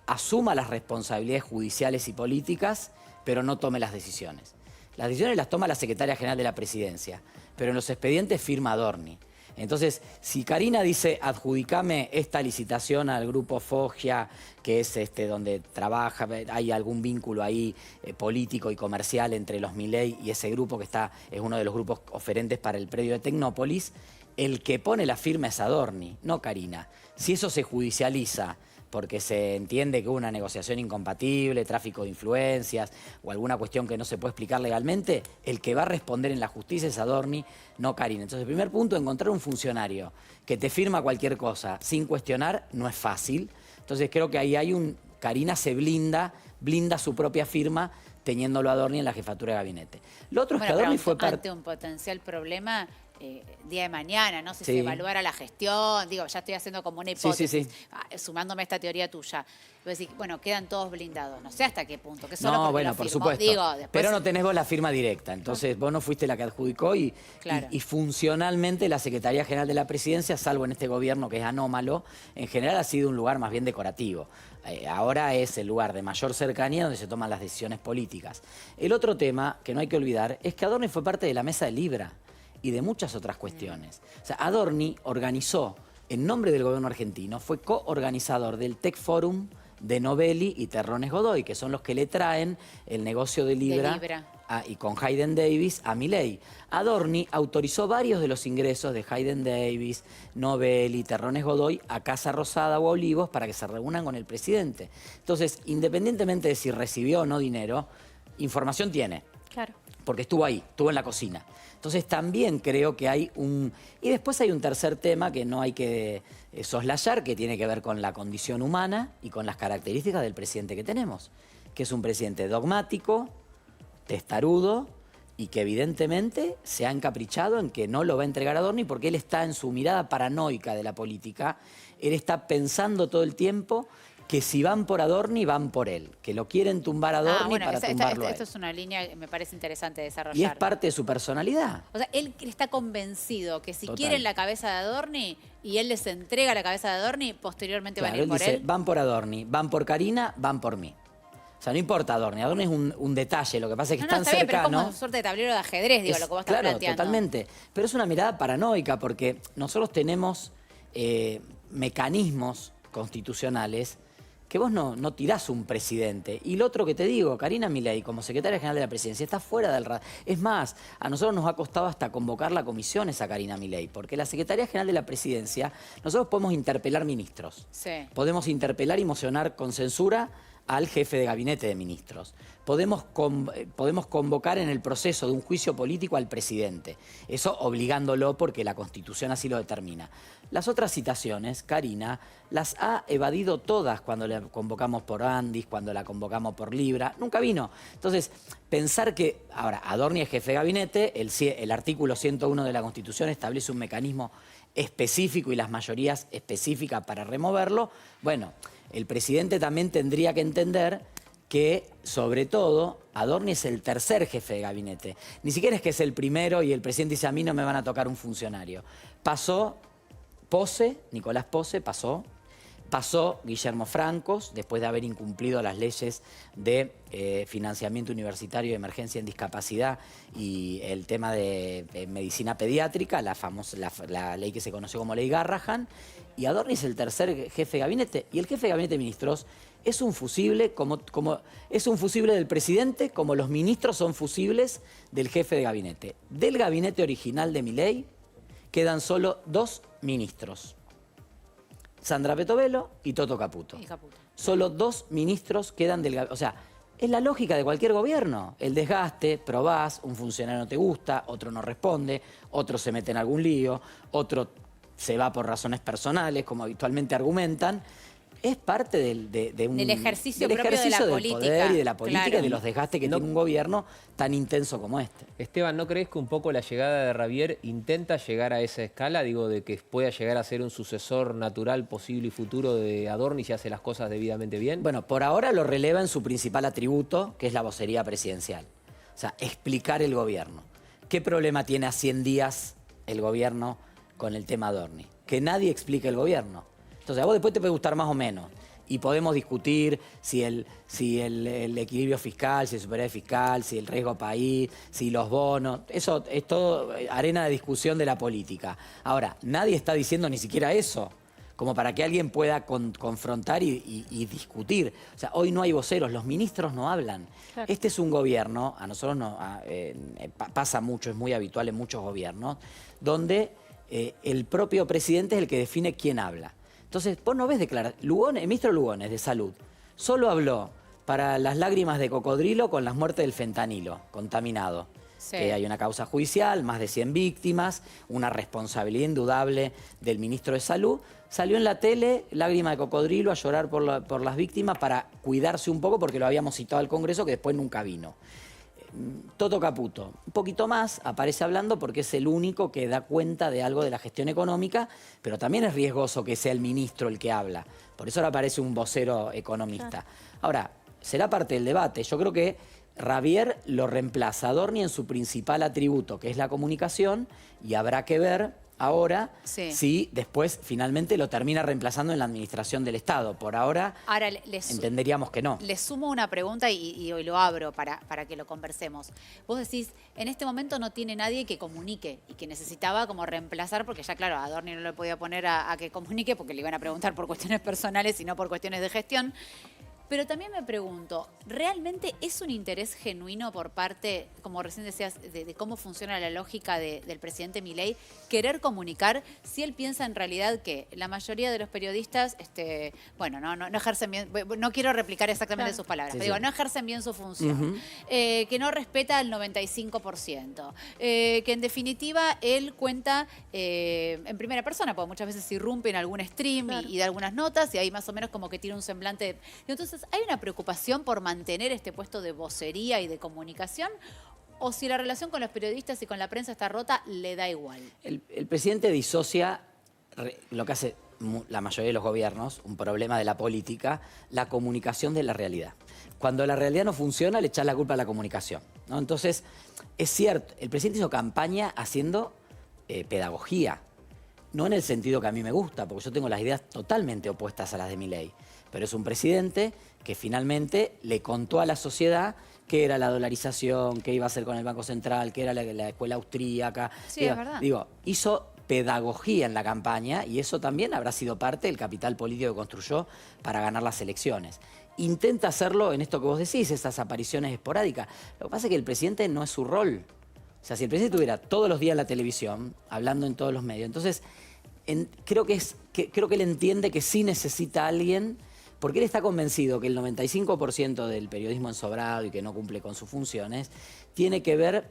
asuma las responsabilidades judiciales y políticas, pero no tome las decisiones. Las decisiones las toma la secretaria general de la Presidencia, pero en los expedientes firma Adorni. Entonces, si Karina dice, adjudicame esta licitación al grupo Foggia, que es donde trabaja, hay algún vínculo ahí político y comercial entre los Milei y ese grupo que es uno de los grupos oferentes para el predio de Tecnópolis, el que pone la firma es Adorni, no Karina. Si eso se judicializa porque se entiende que hubo una negociación incompatible, tráfico de influencias o alguna cuestión que no se puede explicar legalmente, el que va a responder en la justicia es Adorni, no Karina. Entonces, el primer punto, encontrar un funcionario que te firma cualquier cosa sin cuestionar no es fácil. Entonces, creo que ahí hay Karina se blinda su propia firma teniéndolo a Adorni en la jefatura de gabinete. Lo otro es que Adorni fue parte... ante un potencial problema... día de mañana, no sé Sí. si evaluara la gestión, digo, ya estoy haciendo como una hipótesis, sí. Sumándome a esta teoría tuya. Voy a decir, bueno, quedan todos blindados, no sé hasta qué punto, que solo No, porque bueno, lo por firmó. supuesto. Digo, después... Pero no tenés vos la firma directa, entonces vos no fuiste la que adjudicó y funcionalmente la Secretaría General de la Presidencia, salvo en este gobierno que es anómalo, en general ha sido un lugar más bien decorativo. Ahora es el lugar de mayor cercanía donde se toman las decisiones políticas. El otro tema que no hay que olvidar es que Adorni fue parte de la mesa de Libra y de muchas otras cuestiones. O sea, Adorni organizó, en nombre del gobierno argentino, fue coorganizador del Tech Forum de Novelli y Terrones Godoy, que son los que le traen el negocio de Libra. Y con Hayden Davis a Milei. Adorni autorizó varios de los ingresos de Hayden Davis, Novelli, Terrones Godoy a Casa Rosada o a Olivos para que se reúnan con el presidente. Entonces, independientemente de si recibió o no dinero, información tiene. Claro. Porque estuvo ahí, estuvo en la cocina. Entonces también creo que hay Y después hay un tercer tema que no hay que soslayar, que tiene que ver con la condición humana y con las características del presidente que tenemos. Que es un presidente dogmático, testarudo y que evidentemente se ha encaprichado en que no lo va a entregar a Adorni porque él está en su mirada paranoica de la política. Él está pensando todo el tiempo que si van por Adorni, van por él. Que lo quieren tumbar a Adorni para tumbarlo a él. Esto es una línea que me parece interesante desarrollar. Y es parte de su personalidad. O sea, él está convencido que si Total. quieren la cabeza de Adorni y él les entrega la cabeza de Adorni, posteriormente van a ir por dice, él. van por Adorni, van por Karina, van por mí. O sea, no importa Adorni. Adorni es un detalle, lo que pasa es que es tan está bien, pero es cercano. como una suerte de tablero de ajedrez, digo, lo que vos estás Claro, planteando. totalmente. Pero es una mirada paranoica porque nosotros tenemos mecanismos constitucionales que vos no tirás un presidente. Y lo otro que te digo, Karina Milei, como secretaria general de la presidencia, está fuera del radar. Es más, a nosotros nos ha costado hasta convocar la comisión esa Karina Milei, porque la secretaria general de la presidencia, nosotros podemos interpelar ministros. Sí. Podemos interpelar y mocionar con censura al jefe de gabinete de ministros. Podemos convocar en el proceso de un juicio político al presidente. Eso obligándolo porque la Constitución así lo determina. Las otras citaciones, Karina, las ha evadido todas cuando la convocamos por Andis, cuando la convocamos por Libra. Nunca vino. Entonces, pensar que... Ahora, Adorni es jefe de gabinete, el artículo 101 de la Constitución establece un mecanismo específico y las mayorías específicas para removerlo. Bueno, el presidente también tendría que entender que, sobre todo, Adorni es el tercer jefe de gabinete. Ni siquiera es que es el primero y el presidente dice, a mí no me van a tocar un funcionario. Pasó Pose, Nicolás Pose pasó, Pasó Guillermo Francos, después de haber incumplido las leyes de financiamiento universitario de emergencia en discapacidad y el tema de medicina pediátrica, la ley que se conoció como Ley Garrahan, y Adorni es el tercer jefe de gabinete, y el jefe de gabinete de ministros es un fusible, es un fusible del presidente, como los ministros son fusibles del jefe de gabinete. Del gabinete original de Milei quedan solo 2 ministros. Sandra Petovelo y Toto Caputo. Solo 2 ministros quedan del gabinete. O sea, es la lógica de cualquier gobierno. El desgaste, probás, un funcionario no te gusta, otro no responde, otro se mete en algún lío, otro se va por razones personales, como habitualmente argumentan. Es parte del ejercicio del propio de la del política. poder y de la política, Claro. y de los desgastes que tiene un gobierno tan intenso como este. Esteban, ¿no crees que un poco la llegada de Ravier intenta llegar a esa escala? Digo, de que pueda llegar a ser un sucesor natural, posible y futuro de Adorni si hace las cosas debidamente bien. Bueno, por ahora lo releva en su principal atributo, que es la vocería presidencial. O sea, explicar el gobierno. ¿Qué problema tiene a 100 días el gobierno con el tema Adorni? Que nadie explique el gobierno. Entonces, a vos después te puede gustar más o menos. Y podemos discutir si el equilibrio fiscal, si el superávit fiscal, si el riesgo país, si los bonos. Eso es todo arena de discusión de la política. Ahora, nadie está diciendo ni siquiera eso, como para que alguien pueda confrontar y discutir. O sea, hoy no hay voceros, los ministros no hablan. Claro. Este es un gobierno, a nosotros pasa mucho, es muy habitual en muchos gobiernos, donde el propio presidente es el que define quién habla. Entonces, vos no ves declarar. El ministro Lugones, de Salud, solo habló para las lágrimas de cocodrilo con las muertes del fentanilo contaminado. Sí. Que hay una causa judicial, más de 100 víctimas, una responsabilidad indudable del ministro de Salud. Salió en la tele, lágrima de cocodrilo, a llorar por las víctimas para cuidarse un poco, porque lo habíamos citado al Congreso, que después nunca vino. Toto Caputo, un poquito más, aparece hablando porque es el único que da cuenta de algo de la gestión económica, pero también es riesgoso que sea el ministro el que habla. Por eso ahora aparece un vocero economista. Claro. Ahora, será parte del debate. Yo creo que Ravier lo reemplaza a Adorni en su principal atributo, que es la comunicación, y habrá que ver ahora si después finalmente lo termina reemplazando en la administración del Estado. Por ahora entenderíamos que no. Le sumo una pregunta y hoy lo abro para que lo conversemos. Vos decís, en este momento no tiene nadie que comunique y que necesitaba como reemplazar, porque ya claro, a Adorni no le podía poner a que comunique porque le iban a preguntar por cuestiones personales y no por cuestiones de gestión. Pero también me pregunto, ¿realmente es un interés genuino por parte, como recién decías, de cómo funciona la lógica del presidente Milei, querer comunicar si él piensa en realidad que la mayoría de los periodistas, bueno, no ejercen bien, no quiero replicar exactamente sus palabras, pero digo, no ejercen bien su función, que no respeta al 95%, que en definitiva él cuenta en primera persona, porque muchas veces irrumpe en algún stream y da algunas notas y ahí más o menos como que tiene un semblante. Entonces, ¿hay una preocupación por mantener este puesto de vocería y de comunicación? ¿O si la relación con los periodistas y con la prensa está rota, le da igual? El presidente disocia lo que hace la mayoría de los gobiernos, un problema de la política, la comunicación de la realidad. Cuando la realidad no funciona, le echas la culpa a la comunicación, ¿no? Entonces, es cierto, el presidente hizo campaña haciendo pedagogía. No en el sentido que a mí me gusta, porque yo tengo las ideas totalmente opuestas a las de Milei. Pero es un presidente que finalmente le contó a la sociedad qué era la dolarización, qué iba a hacer con el Banco Central, qué era la escuela austríaca. Sí, es verdad. Digo, hizo pedagogía en la campaña y eso también habrá sido parte del capital político que construyó para ganar las elecciones. Intenta hacerlo en esto que vos decís, esas apariciones esporádicas. Lo que pasa es que el presidente no es su rol. O sea, si el presidente estuviera todos los días en la televisión, hablando en todos los medios, entonces creo que él entiende que sí necesita a alguien, porque él está convencido que el 95% del periodismo ensobrado y que no cumple con sus funciones tiene que ver,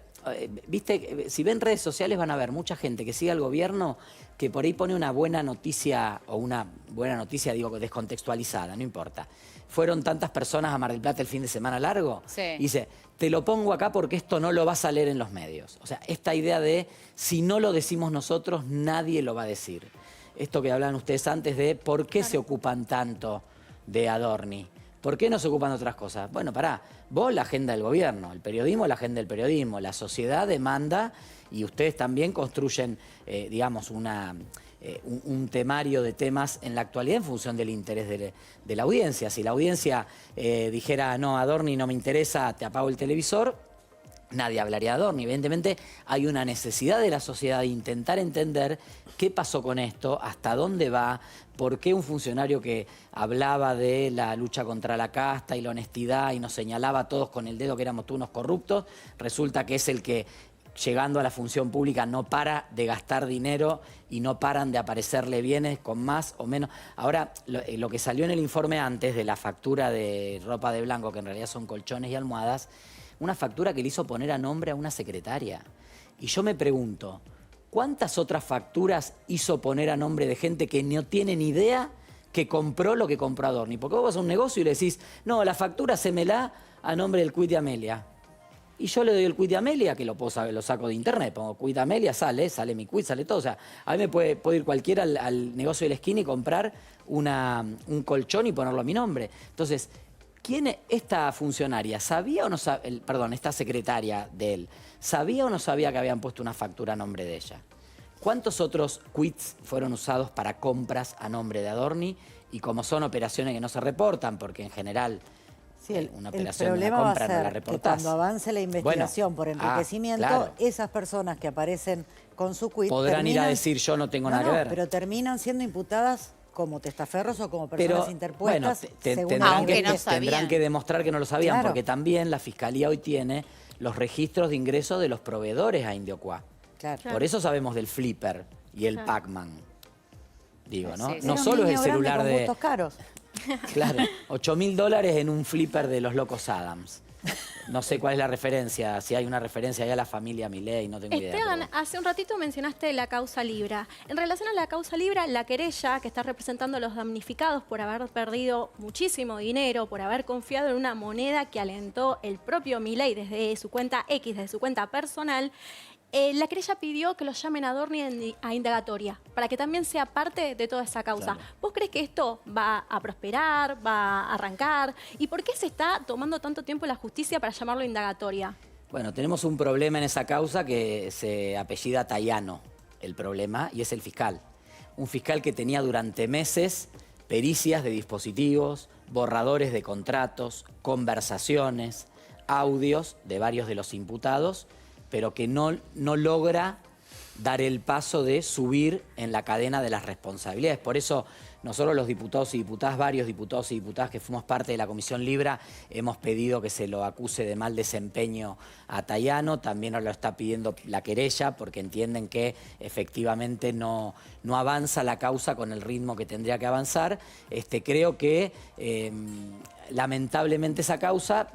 viste, si ven redes sociales van a ver mucha gente que sigue al gobierno que por ahí pone una buena noticia, o una buena noticia, digo, descontextualizada, no importa. Fueron tantas personas a Mar del Plata el fin de semana largo, y dice, te lo pongo acá porque esto no lo vas a leer en los medios. O sea, esta idea de si no lo decimos nosotros, nadie lo va a decir. Esto que hablaban ustedes antes de por qué se ocupan tanto de Adorni. ¿Por qué no se ocupan de otras cosas? Bueno, pará, vos la agenda del gobierno, el periodismo la agenda del periodismo, la sociedad demanda y ustedes también construyen, digamos, una un temario de temas en la actualidad en función del interés de la audiencia. Si la audiencia dijera, no, Adorni no me interesa, te apago el televisor, nadie hablaría de Adorni. Evidentemente hay una necesidad de la sociedad de intentar entender qué pasó con esto, hasta dónde va, por qué un funcionario que hablaba de la lucha contra la casta y la honestidad y nos señalaba a todos con el dedo que éramos todos unos corruptos, resulta que es el que, llegando a la función pública, no para de gastar dinero y no paran de aparecerle bienes con más o menos. Ahora, lo que salió en el informe antes de la factura de ropa de blanco, que en realidad son colchones y almohadas, una factura que le hizo poner a nombre a una secretaria. Y yo me pregunto, ¿cuántas otras facturas hizo poner a nombre de gente que no tiene ni idea que compró lo que compró Adorni? Porque vos vas a un negocio y le decís, no, la factura hacémela a nombre del quit de Amelia. Y yo le doy el quit de Amelia, que lo saco de internet, pongo quit de Amelia, sale mi quit, sale todo. O sea, a mí me puede ir cualquiera al negocio de la esquina y comprar un colchón y ponerlo a mi nombre. Entonces, ¿quién esta funcionaria sabía o no sabía, esta secretaria de él, sabía o no sabía que habían puesto una factura a nombre de ella? ¿Cuántos otros quits fueron usados para compras a nombre de Adorni? Y como son operaciones que no se reportan, porque en general una operación de una compra no la reportás. Cuando avance la investigación por enriquecimiento, claro, esas personas que aparecen con su quit podrán ir a decir yo no tengo nada que ver. Pero terminan siendo imputadas como testaferros o como personas interpuestas. Bueno, tendrán que demostrar que no lo sabían, porque también la Fiscalía hoy tiene los registros de ingreso de los proveedores a Indiocuá. Claro. Por eso sabemos del Flipper y el Pac-Man. Digo, ¿no? Sí, no solo es el celular con de... gustos caros. Claro, $8.000 en un Flipper de los Locos Adams. No sé cuál es la referencia, si hay una referencia allá a la familia Milei, no tengo idea. Esteban, hace un ratito mencionaste la causa Libra. En relación a la causa Libra, la querella que está representando a los damnificados por haber perdido muchísimo dinero, por haber confiado en una moneda que alentó el propio Milei desde su cuenta X, desde su cuenta personal, la querella pidió que lo llamen a Adorni a indagatoria, para que también sea parte de toda esa causa. Claro. ¿Vos crees que esto va a prosperar, va a arrancar? ¿Y por qué se está tomando tanto tiempo la justicia para llamarlo a indagatoria? Bueno, tenemos un problema en esa causa que se apellida Tayano, el problema, y es el fiscal. Un fiscal que tenía durante meses pericias de dispositivos, borradores de contratos, conversaciones, audios de varios de los imputados, pero que no logra dar el paso de subir en la cadena de las responsabilidades. Por eso nosotros los diputados y diputadas, varios diputados y diputadas que fuimos parte de la Comisión Libra, hemos pedido que se lo acuse de mal desempeño a Tayano. También nos lo está pidiendo la querella porque entienden que efectivamente no avanza la causa con el ritmo que tendría que avanzar. Creo que lamentablemente esa causa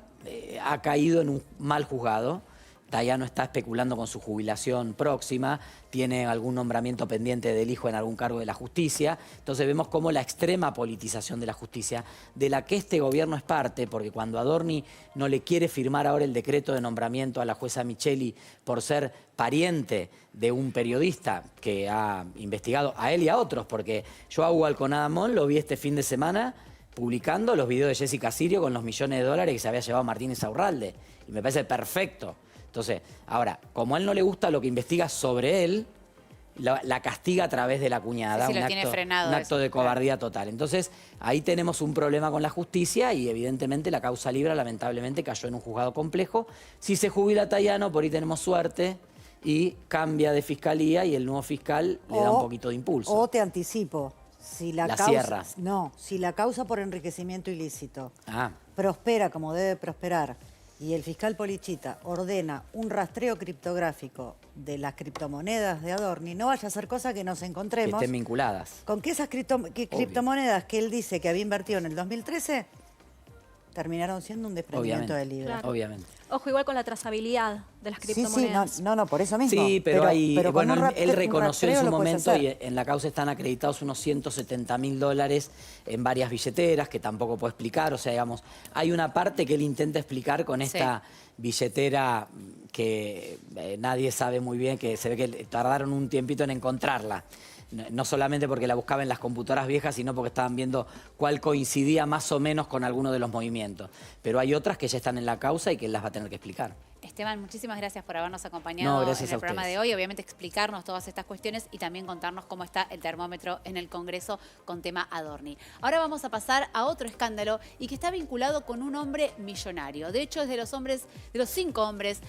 ha caído en un mal juzgado. Tayano está especulando con su jubilación próxima, tiene algún nombramiento pendiente del hijo en algún cargo de la justicia. Entonces vemos cómo la extrema politización de la justicia, de la que este gobierno es parte, porque cuando Adorni no le quiere firmar ahora el decreto de nombramiento a la jueza Micheli por ser pariente de un periodista que ha investigado a él y a otros, porque yo a Hugo Alconada-Mon lo vi este fin de semana publicando los videos de Jessica Sirio con los millones de dólares que se había llevado Martínez Aurralde, y me parece perfecto. Entonces, ahora, como a él no le gusta lo que investiga sobre él, la castiga a través de la cuñada. Sí, lo tiene frenado un acto de cobardía total. Entonces, ahí tenemos un problema con la justicia y evidentemente la causa Libra lamentablemente cayó en un juzgado complejo. Si se jubila Tayano, por ahí tenemos suerte y cambia de fiscalía y el nuevo fiscal le da un poquito de impulso. O te anticipo, si la causa, cierra. No, si la causa por enriquecimiento ilícito prospera como debe prosperar, y el fiscal Polichita ordena un rastreo criptográfico de las criptomonedas de Adorni, no vaya a ser cosa que nos encontremos... Que estén vinculadas. Con que esas criptomonedas que él dice que había invertido en el 2013 terminaron siendo un desprendimiento de Libra. Claro. Obviamente. Ojo, igual con la trazabilidad de las criptomonedas. Sí, no, por eso mismo. Sí, pero bueno, él reconoció en su momento y y en la causa están acreditados unos $170.000 en varias billeteras que tampoco puedo explicar. O sea, digamos, hay una parte que él intenta explicar con esta billetera que nadie sabe muy bien, que se ve que tardaron un tiempito en encontrarla. No solamente porque la buscaba en las computadoras viejas, sino porque estaban viendo cuál coincidía más o menos con alguno de los movimientos. Pero hay otras que ya están en la causa y que él las va a tener que explicar. Esteban, muchísimas gracias por habernos acompañado en el programa de hoy. Obviamente explicarnos todas estas cuestiones y también contarnos cómo está el termómetro en el Congreso con tema Adorni. Ahora vamos a pasar a otro escándalo y que está vinculado con un hombre millonario. De hecho, es de los 5 hombres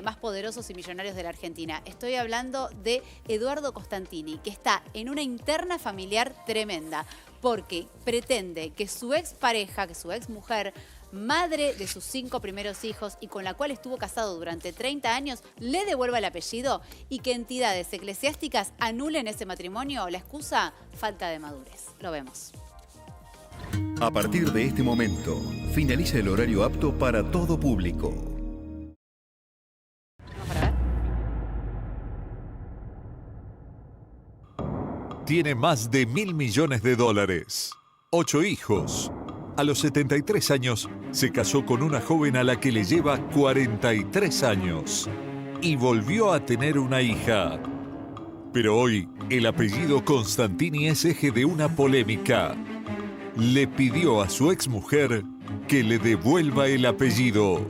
más poderosos y millonarios de la Argentina. Estoy hablando de Eduardo Costantini, que está en una interna familiar tremenda porque pretende que su expareja, que su exmujer, madre de sus 5 primeros hijos y con la cual estuvo casado durante 30 años, le devuelva el apellido y que entidades eclesiásticas anulen ese matrimonio. La excusa, falta de madurez. Lo vemos. A partir de este momento, finaliza el horario apto para todo público. Tiene más de $1.000 millones, 8 hijos. A los 73 años, se casó con una joven a la que le lleva 43 años y volvió a tener una hija. Pero hoy, el apellido Costantini es eje de una polémica. Le pidió a su exmujer que le devuelva el apellido.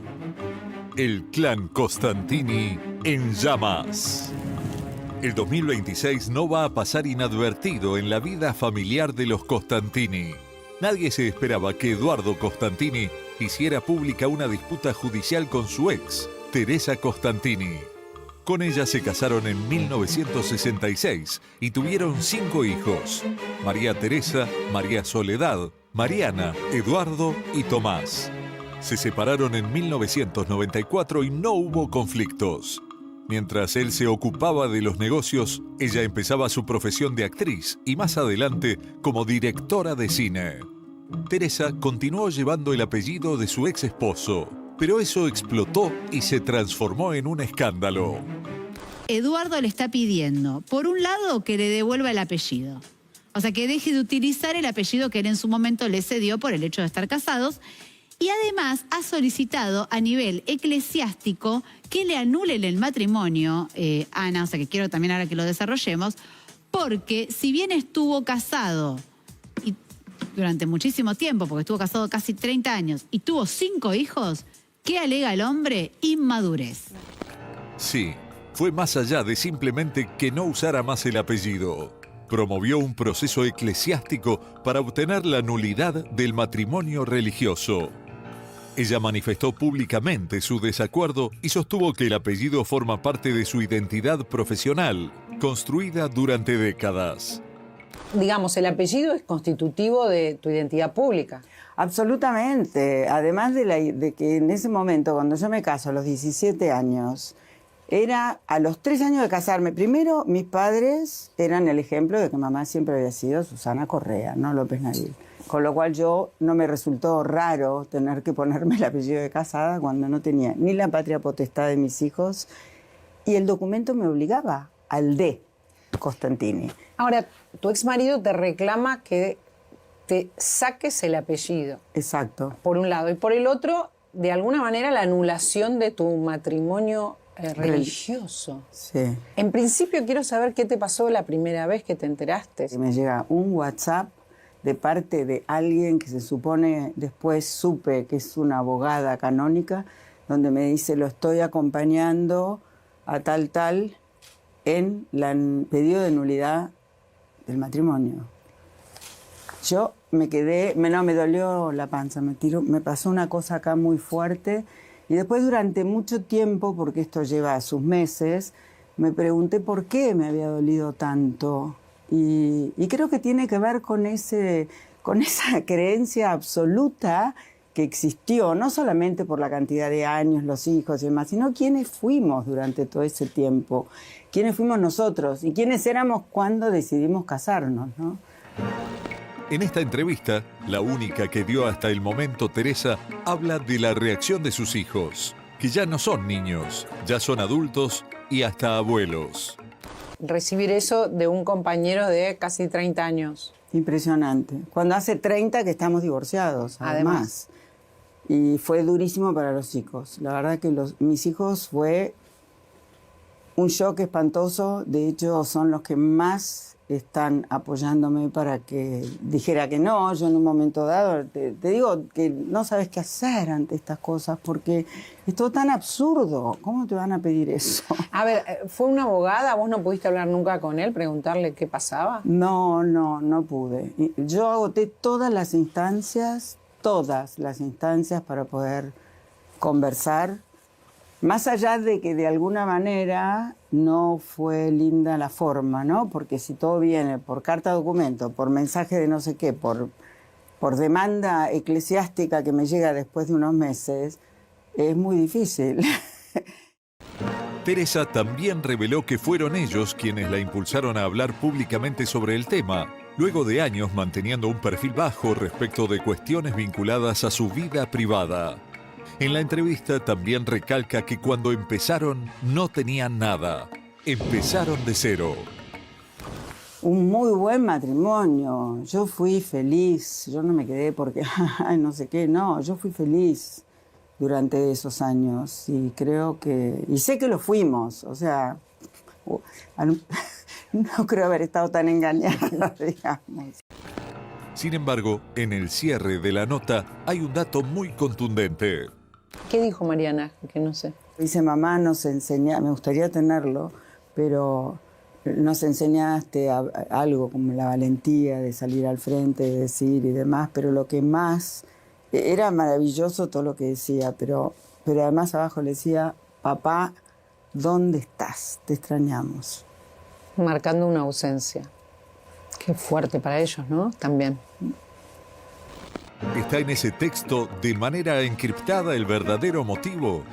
El clan Costantini en llamas. El 2026 no va a pasar inadvertido en la vida familiar de los Costantini. Nadie se esperaba que Eduardo Costantini hiciera pública una disputa judicial con su ex, Teresa Costantini. Con ella se casaron en 1966 y tuvieron 5 hijos: María Teresa, María Soledad, Mariana, Eduardo y Tomás. Se separaron en 1994 y no hubo conflictos. Mientras él se ocupaba de los negocios, ella empezaba su profesión de actriz y más adelante como directora de cine. Teresa continuó llevando el apellido de su ex esposo, pero eso explotó y se transformó en un escándalo. Eduardo le está pidiendo, por un lado, que le devuelva el apellido. O sea, que deje de utilizar el apellido que él en su momento le cedió por el hecho de estar casados. Y además ha solicitado a nivel eclesiástico que le anulen el matrimonio, Ana, o sea que quiero también ahora que lo desarrollemos, porque si bien estuvo casado y durante muchísimo tiempo, porque estuvo casado casi 30 años y tuvo 5 hijos, ¿qué alega el hombre? Inmadurez. Sí, fue más allá de simplemente que no usara más el apellido. Promovió un proceso eclesiástico para obtener la nulidad del matrimonio religioso. Ella manifestó públicamente su desacuerdo y sostuvo que el apellido forma parte de su identidad profesional, construida durante décadas. Digamos, el apellido es constitutivo de tu identidad pública. Absolutamente. Además de que en ese momento, cuando yo me caso a los 17 años, era a los 3 años de casarme. Primero, mis padres eran el ejemplo de que mamá siempre había sido Susana Correa, no López Nabil. Con lo cual yo no me resultó raro tener que ponerme el apellido de casada cuando no tenía ni la patria potestad de mis hijos y el documento me obligaba al de Costantini. Ahora, tu exmarido te reclama que te saques el apellido. Exacto. Por un lado. Y por el otro, de alguna manera, la anulación de tu matrimonio religioso. Sí. En principio quiero saber qué te pasó la primera vez que te enteraste. Me llega un WhatsApp de parte de alguien que se supone, después supe que es una abogada canónica, donde me dice, lo estoy acompañando a tal en el pedido de nulidad del matrimonio. Yo me quedé, me dolió la panza, me pasó una cosa acá muy fuerte y después durante mucho tiempo, porque esto lleva sus meses, me pregunté por qué me había dolido tanto. Y creo que tiene que ver con esa creencia absoluta que existió, no solamente por la cantidad de años, los hijos y demás, sino quiénes fuimos durante todo ese tiempo, quiénes fuimos nosotros y quiénes éramos cuando decidimos casarnos, ¿no? En esta entrevista, la única que dio hasta el momento Teresa, habla de la reacción de sus hijos, que ya no son niños, ya son adultos y hasta abuelos. Recibir eso de un compañero de casi 30 años. Impresionante. Cuando hace 30 que estamos divorciados, además. Y fue durísimo para los chicos. La verdad que mis hijos fue un shock espantoso. De hecho, son los que más están apoyándome para que dijera que no. Yo en un momento dado, te digo que no sabes qué hacer ante estas cosas porque es todo tan absurdo. ¿Cómo te van a pedir eso? A ver, ¿fue una abogada? ¿Vos no pudiste hablar nunca con él, preguntarle qué pasaba? No pude. Yo agoté todas las instancias para poder conversar. Más allá de que de alguna manera no fue linda la forma, ¿no? Porque si todo viene por carta documento, por mensaje de no sé qué, por demanda eclesiástica que me llega después de unos meses, es muy difícil. Teresa también reveló que fueron ellos quienes la impulsaron a hablar públicamente sobre el tema, luego de años manteniendo un perfil bajo respecto de cuestiones vinculadas a su vida privada. En la entrevista también recalca que cuando empezaron no tenían nada. Empezaron de cero. Un muy buen matrimonio. Yo fui feliz. Yo no me quedé porque, no sé qué. No, yo fui feliz durante esos años. Y creo que... Y sé que lo fuimos. O sea, no creo haber estado tan engañada, digamos. Sin embargo, en el cierre de la nota hay un dato muy contundente. ¿Qué dijo Mariana? Que no sé. Dice, mamá, nos enseñaste, me gustaría tenerlo, pero nos enseñaste algo como la valentía de salir al frente, de decir y demás, pero lo que más... Era maravilloso todo lo que decía, pero además abajo le decía, papá, ¿dónde estás? Te extrañamos. Marcando una ausencia. Qué fuerte para ellos, ¿no? También. ¿Está en ese texto de manera encriptada el verdadero motivo?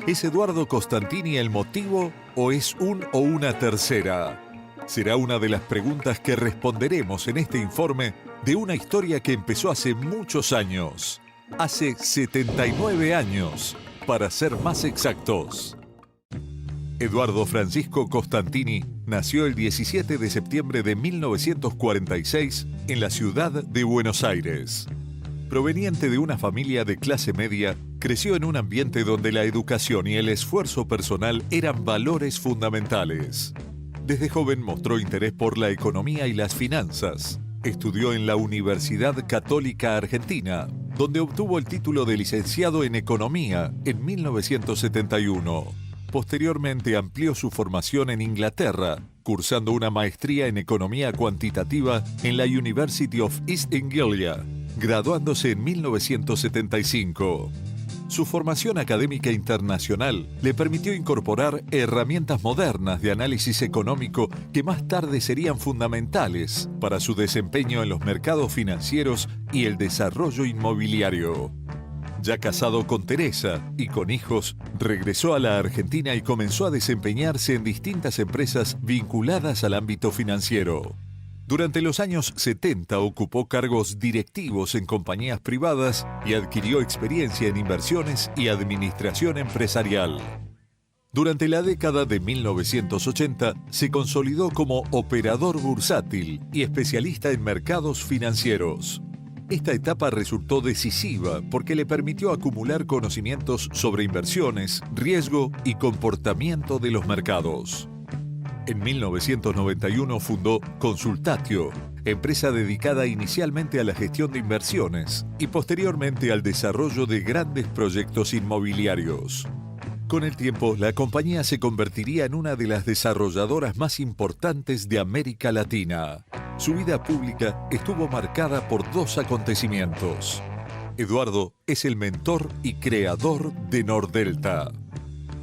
¿Es Eduardo Costantini el motivo o es un o una tercera? Será una de las preguntas que responderemos en este informe de una historia que empezó hace muchos años. Hace 79 años, para ser más exactos. Eduardo Francisco Costantini nació el 17 de septiembre de 1946 en la ciudad de Buenos Aires. Proveniente de una familia de clase media, creció en un ambiente donde la educación y el esfuerzo personal eran valores fundamentales. Desde joven mostró interés por la economía y las finanzas. Estudió en la Universidad Católica Argentina, donde obtuvo el título de licenciado en Economía en 1971. Posteriormente amplió su formación en Inglaterra, cursando una maestría en Economía Cuantitativa en la University of East Anglia, graduándose en 1975. Su formación académica internacional le permitió incorporar herramientas modernas de análisis económico que más tarde serían fundamentales para su desempeño en los mercados financieros y el desarrollo inmobiliario. Ya casado con Teresa y con hijos, regresó a la Argentina y comenzó a desempeñarse en distintas empresas vinculadas al ámbito financiero. Durante los años 70 ocupó cargos directivos en compañías privadas y adquirió experiencia en inversiones y administración empresarial. Durante la década de 1980 se consolidó como operador bursátil y especialista en mercados financieros. Esta etapa resultó decisiva porque le permitió acumular conocimientos sobre inversiones, riesgo y comportamiento de los mercados. En 1991 fundó Consultatio, empresa dedicada inicialmente a la gestión de inversiones y posteriormente al desarrollo de grandes proyectos inmobiliarios. Con el tiempo, la compañía se convertiría en una de las desarrolladoras más importantes de América Latina. Su vida pública estuvo marcada por dos acontecimientos. Eduardo es el mentor y creador de Nordelta.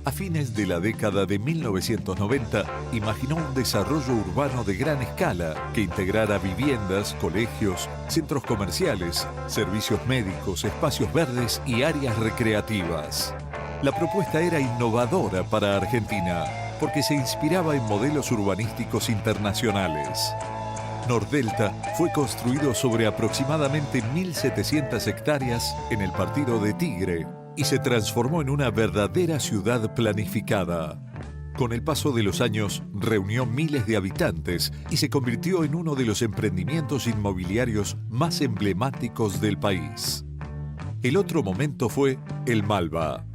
A fines de la década de 1990, imaginó un desarrollo urbano de gran escala que integrara viviendas, colegios, centros comerciales, servicios médicos, espacios verdes y áreas recreativas. La propuesta era innovadora para Argentina, porque se inspiraba en modelos urbanísticos internacionales. Nordelta fue construido sobre aproximadamente 1.700 hectáreas en el partido de Tigre y se transformó en una verdadera ciudad planificada. Con el paso de los años, reunió miles de habitantes y se convirtió en uno de los emprendimientos inmobiliarios más emblemáticos del país. El otro momento fue el Malva.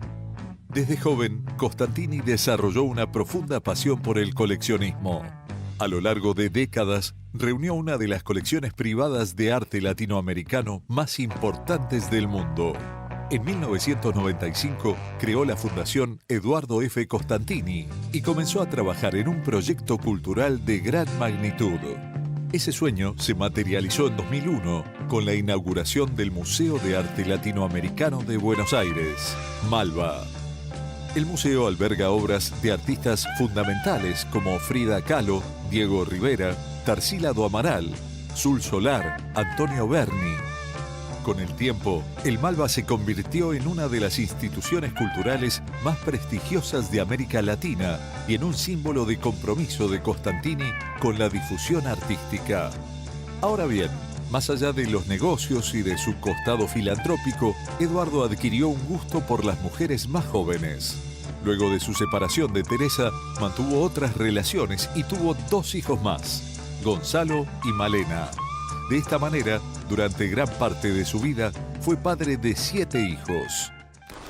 Desde joven, Costantini desarrolló una profunda pasión por el coleccionismo. A lo largo de décadas, reunió una de las colecciones privadas de arte latinoamericano más importantes del mundo. En 1995 creó la Fundación Eduardo F. Costantini y comenzó a trabajar en un proyecto cultural de gran magnitud. Ese sueño se materializó en 2001 con la inauguración del Museo de Arte Latinoamericano de Buenos Aires, Malva. El museo alberga obras de artistas fundamentales como Frida Kahlo, Diego Rivera, Tarsila do Amaral, Sul Solar, Antonio Berni. Con el tiempo, el Malva se convirtió en una de las instituciones culturales más prestigiosas de América Latina y en un símbolo de compromiso de Costantini con la difusión artística. Ahora bien, más allá de los negocios y de su costado filantrópico, Eduardo adquirió un gusto por las mujeres más jóvenes. Luego de su separación de Teresa, mantuvo otras relaciones y tuvo 2 hijos más, Gonzalo y Malena. De esta manera, durante gran parte de su vida, fue padre de 7 hijos.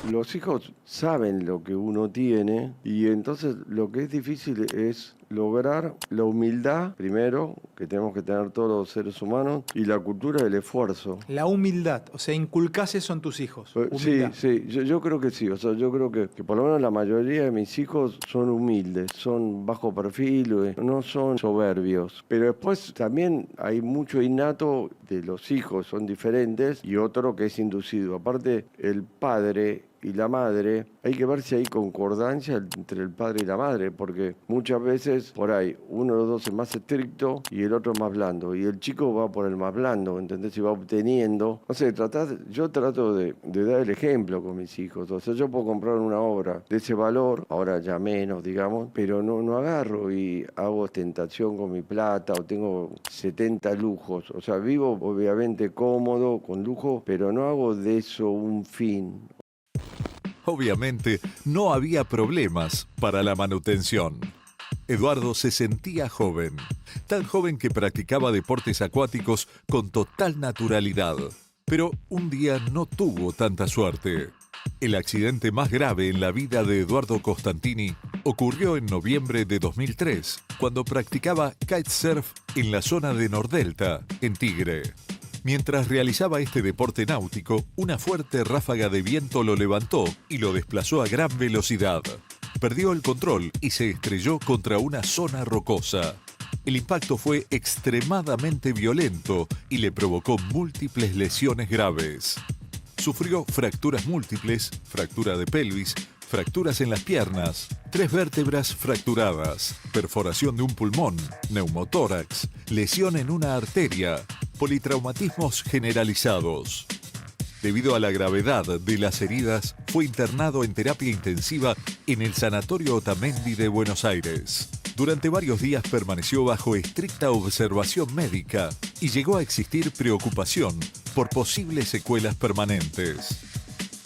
Los hijos saben lo que uno tiene y entonces lo que es difícil es lograr la humildad, primero, que tenemos que tener todos los seres humanos, y la cultura del esfuerzo. La humildad, o sea, inculcás eso en tus hijos. Sí, yo creo que sí, o sea, yo creo que por lo menos la mayoría de mis hijos son humildes, son bajo perfil, no son soberbios. Pero después también hay mucho innato de los hijos, son diferentes, y otro que es inducido. Aparte, el padre y la madre, hay que ver si hay concordancia entre el padre y la madre, porque muchas veces por ahí uno de los dos es más estricto y el otro es más blando, y el chico va por el más blando, ¿entendés? Y va obteniendo. No sé, yo trato de dar el ejemplo con mis hijos. O sea, yo puedo comprar una obra de ese valor, ahora ya menos, digamos, pero no agarro y hago ostentación con mi plata o tengo 70 lujos. O sea, vivo obviamente cómodo, con lujo, pero no hago de eso un fin. Obviamente, no había problemas para la manutención. Eduardo se sentía joven, tan joven que practicaba deportes acuáticos con total naturalidad. Pero un día no tuvo tanta suerte. El accidente más grave en la vida de Eduardo Costantini ocurrió en noviembre de 2003, cuando practicaba kitesurf en la zona de Nordelta, en Tigre. Mientras realizaba este deporte náutico, una fuerte ráfaga de viento lo levantó y lo desplazó a gran velocidad. Perdió el control y se estrelló contra una zona rocosa. El impacto fue extremadamente violento y le provocó múltiples lesiones graves. Sufrió fracturas múltiples, fractura de pelvis, fracturas en las piernas, 3 vértebras fracturadas, perforación de un pulmón, neumotórax, lesión en una arteria, politraumatismos generalizados. Debido a la gravedad de las heridas, fue internado en terapia intensiva en el Sanatorio Otamendi de Buenos Aires. Durante varios días permaneció bajo estricta observación médica y llegó a existir preocupación por posibles secuelas permanentes.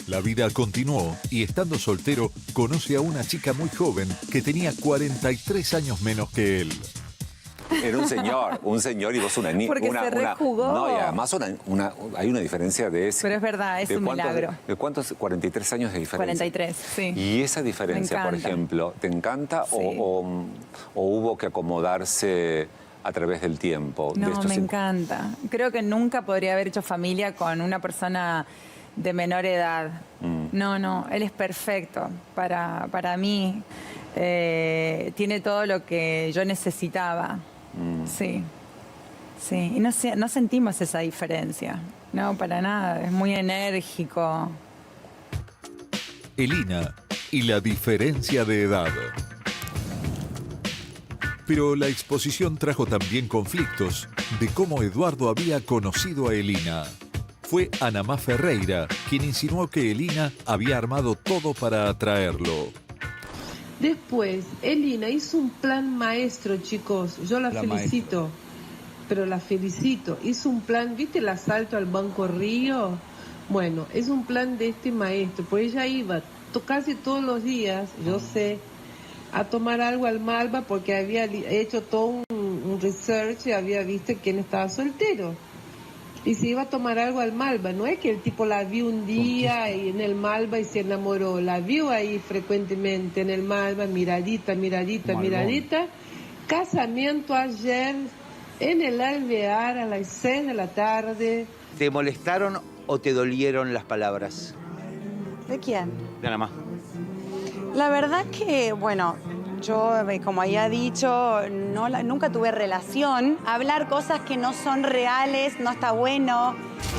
La vida continuó y, estando soltero, conoce a una chica muy joven que tenía 43 años menos que él. Era un señor y vos una niña. Porque se rejugó. No, y además hay una diferencia de ese. Pero es verdad, es un milagro. ¿De cuántos? 43 años de diferencia. 43, sí. Y esa diferencia, por ejemplo, ¿te encanta o hubo que acomodarse a través del tiempo? No, me encanta. Creo que nunca podría haber hecho familia con una persona de menor edad. No, él es perfecto para mí. Tiene todo lo que yo necesitaba. Sí. Y no sentimos esa diferencia. No, para nada. Es muy enérgico. Elina y la diferencia de edad. Pero la exposición trajo también conflictos de cómo Eduardo había conocido a Elina. Fue Anamá Ferreira quien insinuó que Elina había armado todo para atraerlo. Después, Elina hizo un plan maestro, chicos. Yo la felicito, pero la felicito. Hizo un plan, ¿viste el asalto al Banco Río? Bueno, es un plan de este maestro. Pues ella iba casi todos los días, yo sé, a tomar algo al Malva porque había hecho todo un research y había visto quién estaba soltero. Y se iba a tomar algo al Malva. No es que el tipo la vio un día y en el Malva y se enamoró. La vio ahí frecuentemente en el Malva, miradita. Casamiento ayer en el Alvear a las 6 de la tarde. ¿Te molestaron o te dolieron las palabras? ¿De quién? De Ana Má. La verdad que, bueno, yo, como había dicho, nunca tuve relación. Hablar cosas que no son reales no está bueno.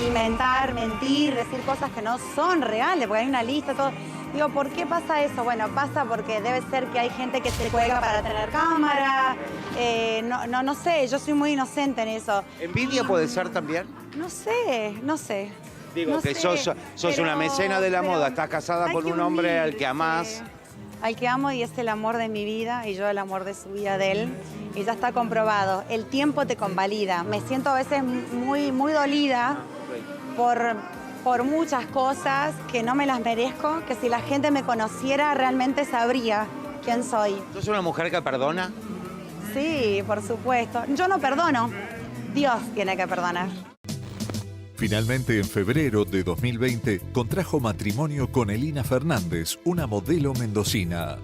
Inventar, mentir, decir cosas que no son reales, porque hay una lista, todo. Digo, ¿por qué pasa eso? Bueno, pasa porque debe ser que hay gente que se juega para tener cámara. No sé, yo soy muy inocente en eso. ¿Envidia puede ser también? No sé. Digo, no que sé, sos una mecena de la moda, estás casada con un hombre al que amás. Al que amo y es el amor de mi vida y yo el amor de su vida, de él. Y ya está comprobado. El tiempo te convalida. Me siento a veces muy, muy dolida por muchas cosas que no me las merezco, que si la gente me conociera realmente sabría quién soy. ¿Sos una mujer que perdona? Sí, por supuesto. Yo no perdono. Dios tiene que perdonar. Finalmente, en febrero de 2020, contrajo matrimonio con Elina Fernández, una modelo mendocina.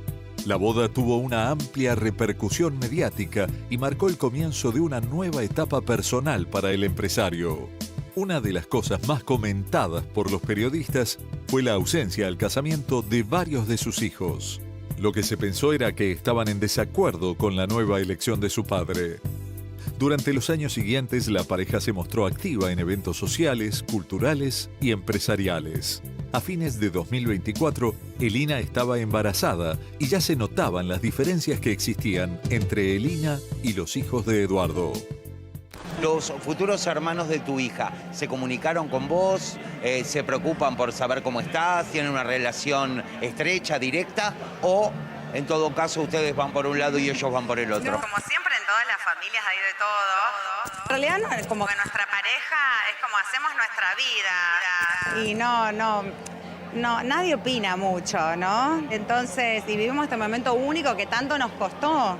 La boda tuvo una amplia repercusión mediática y marcó el comienzo de una nueva etapa personal para el empresario. Una de las cosas más comentadas por los periodistas fue la ausencia al casamiento de varios de sus hijos. Lo que se pensó era que estaban en desacuerdo con la nueva elección de su padre. Durante los años siguientes, la pareja se mostró activa en eventos sociales, culturales y empresariales. A fines de 2024, Elina estaba embarazada y ya se notaban las diferencias que existían entre Elina y los hijos de Eduardo. ¿Los futuros hermanos de tu hija se comunicaron con vos? ¿Se preocupan por saber cómo estás? ¿Tienen una relación estrecha, directa? ¿O, en todo caso, ustedes van por un lado y ellos van por el otro? Como siempre en todas las familias hay de todo. En realidad no, es como que nuestra pareja es como hacemos nuestra vida. Y no, nadie opina mucho, ¿no? Entonces, y vivimos este momento único que tanto nos costó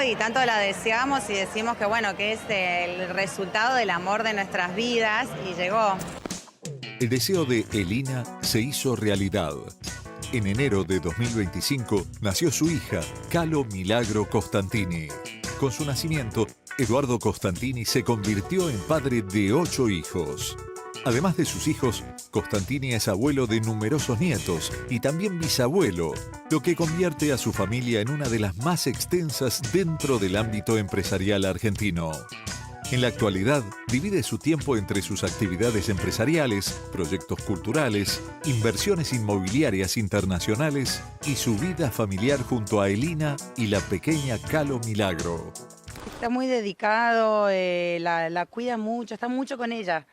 y tanto la deseamos y decimos que bueno, que es el resultado del amor de nuestras vidas y llegó. El deseo de Elina se hizo realidad. En enero de 2025 nació su hija, Calo Milagro Costantini. Con su nacimiento, Eduardo Costantini se convirtió en padre de 8 hijos. Además de sus hijos, Costantini es abuelo de numerosos nietos y también bisabuelo, lo que convierte a su familia en una de las más extensas dentro del ámbito empresarial argentino. En la actualidad, divide su tiempo entre sus actividades empresariales, proyectos culturales, inversiones inmobiliarias internacionales y su vida familiar junto a Elina y la pequeña Calo Milagro. Está muy dedicado, la cuida mucho, está mucho con ella.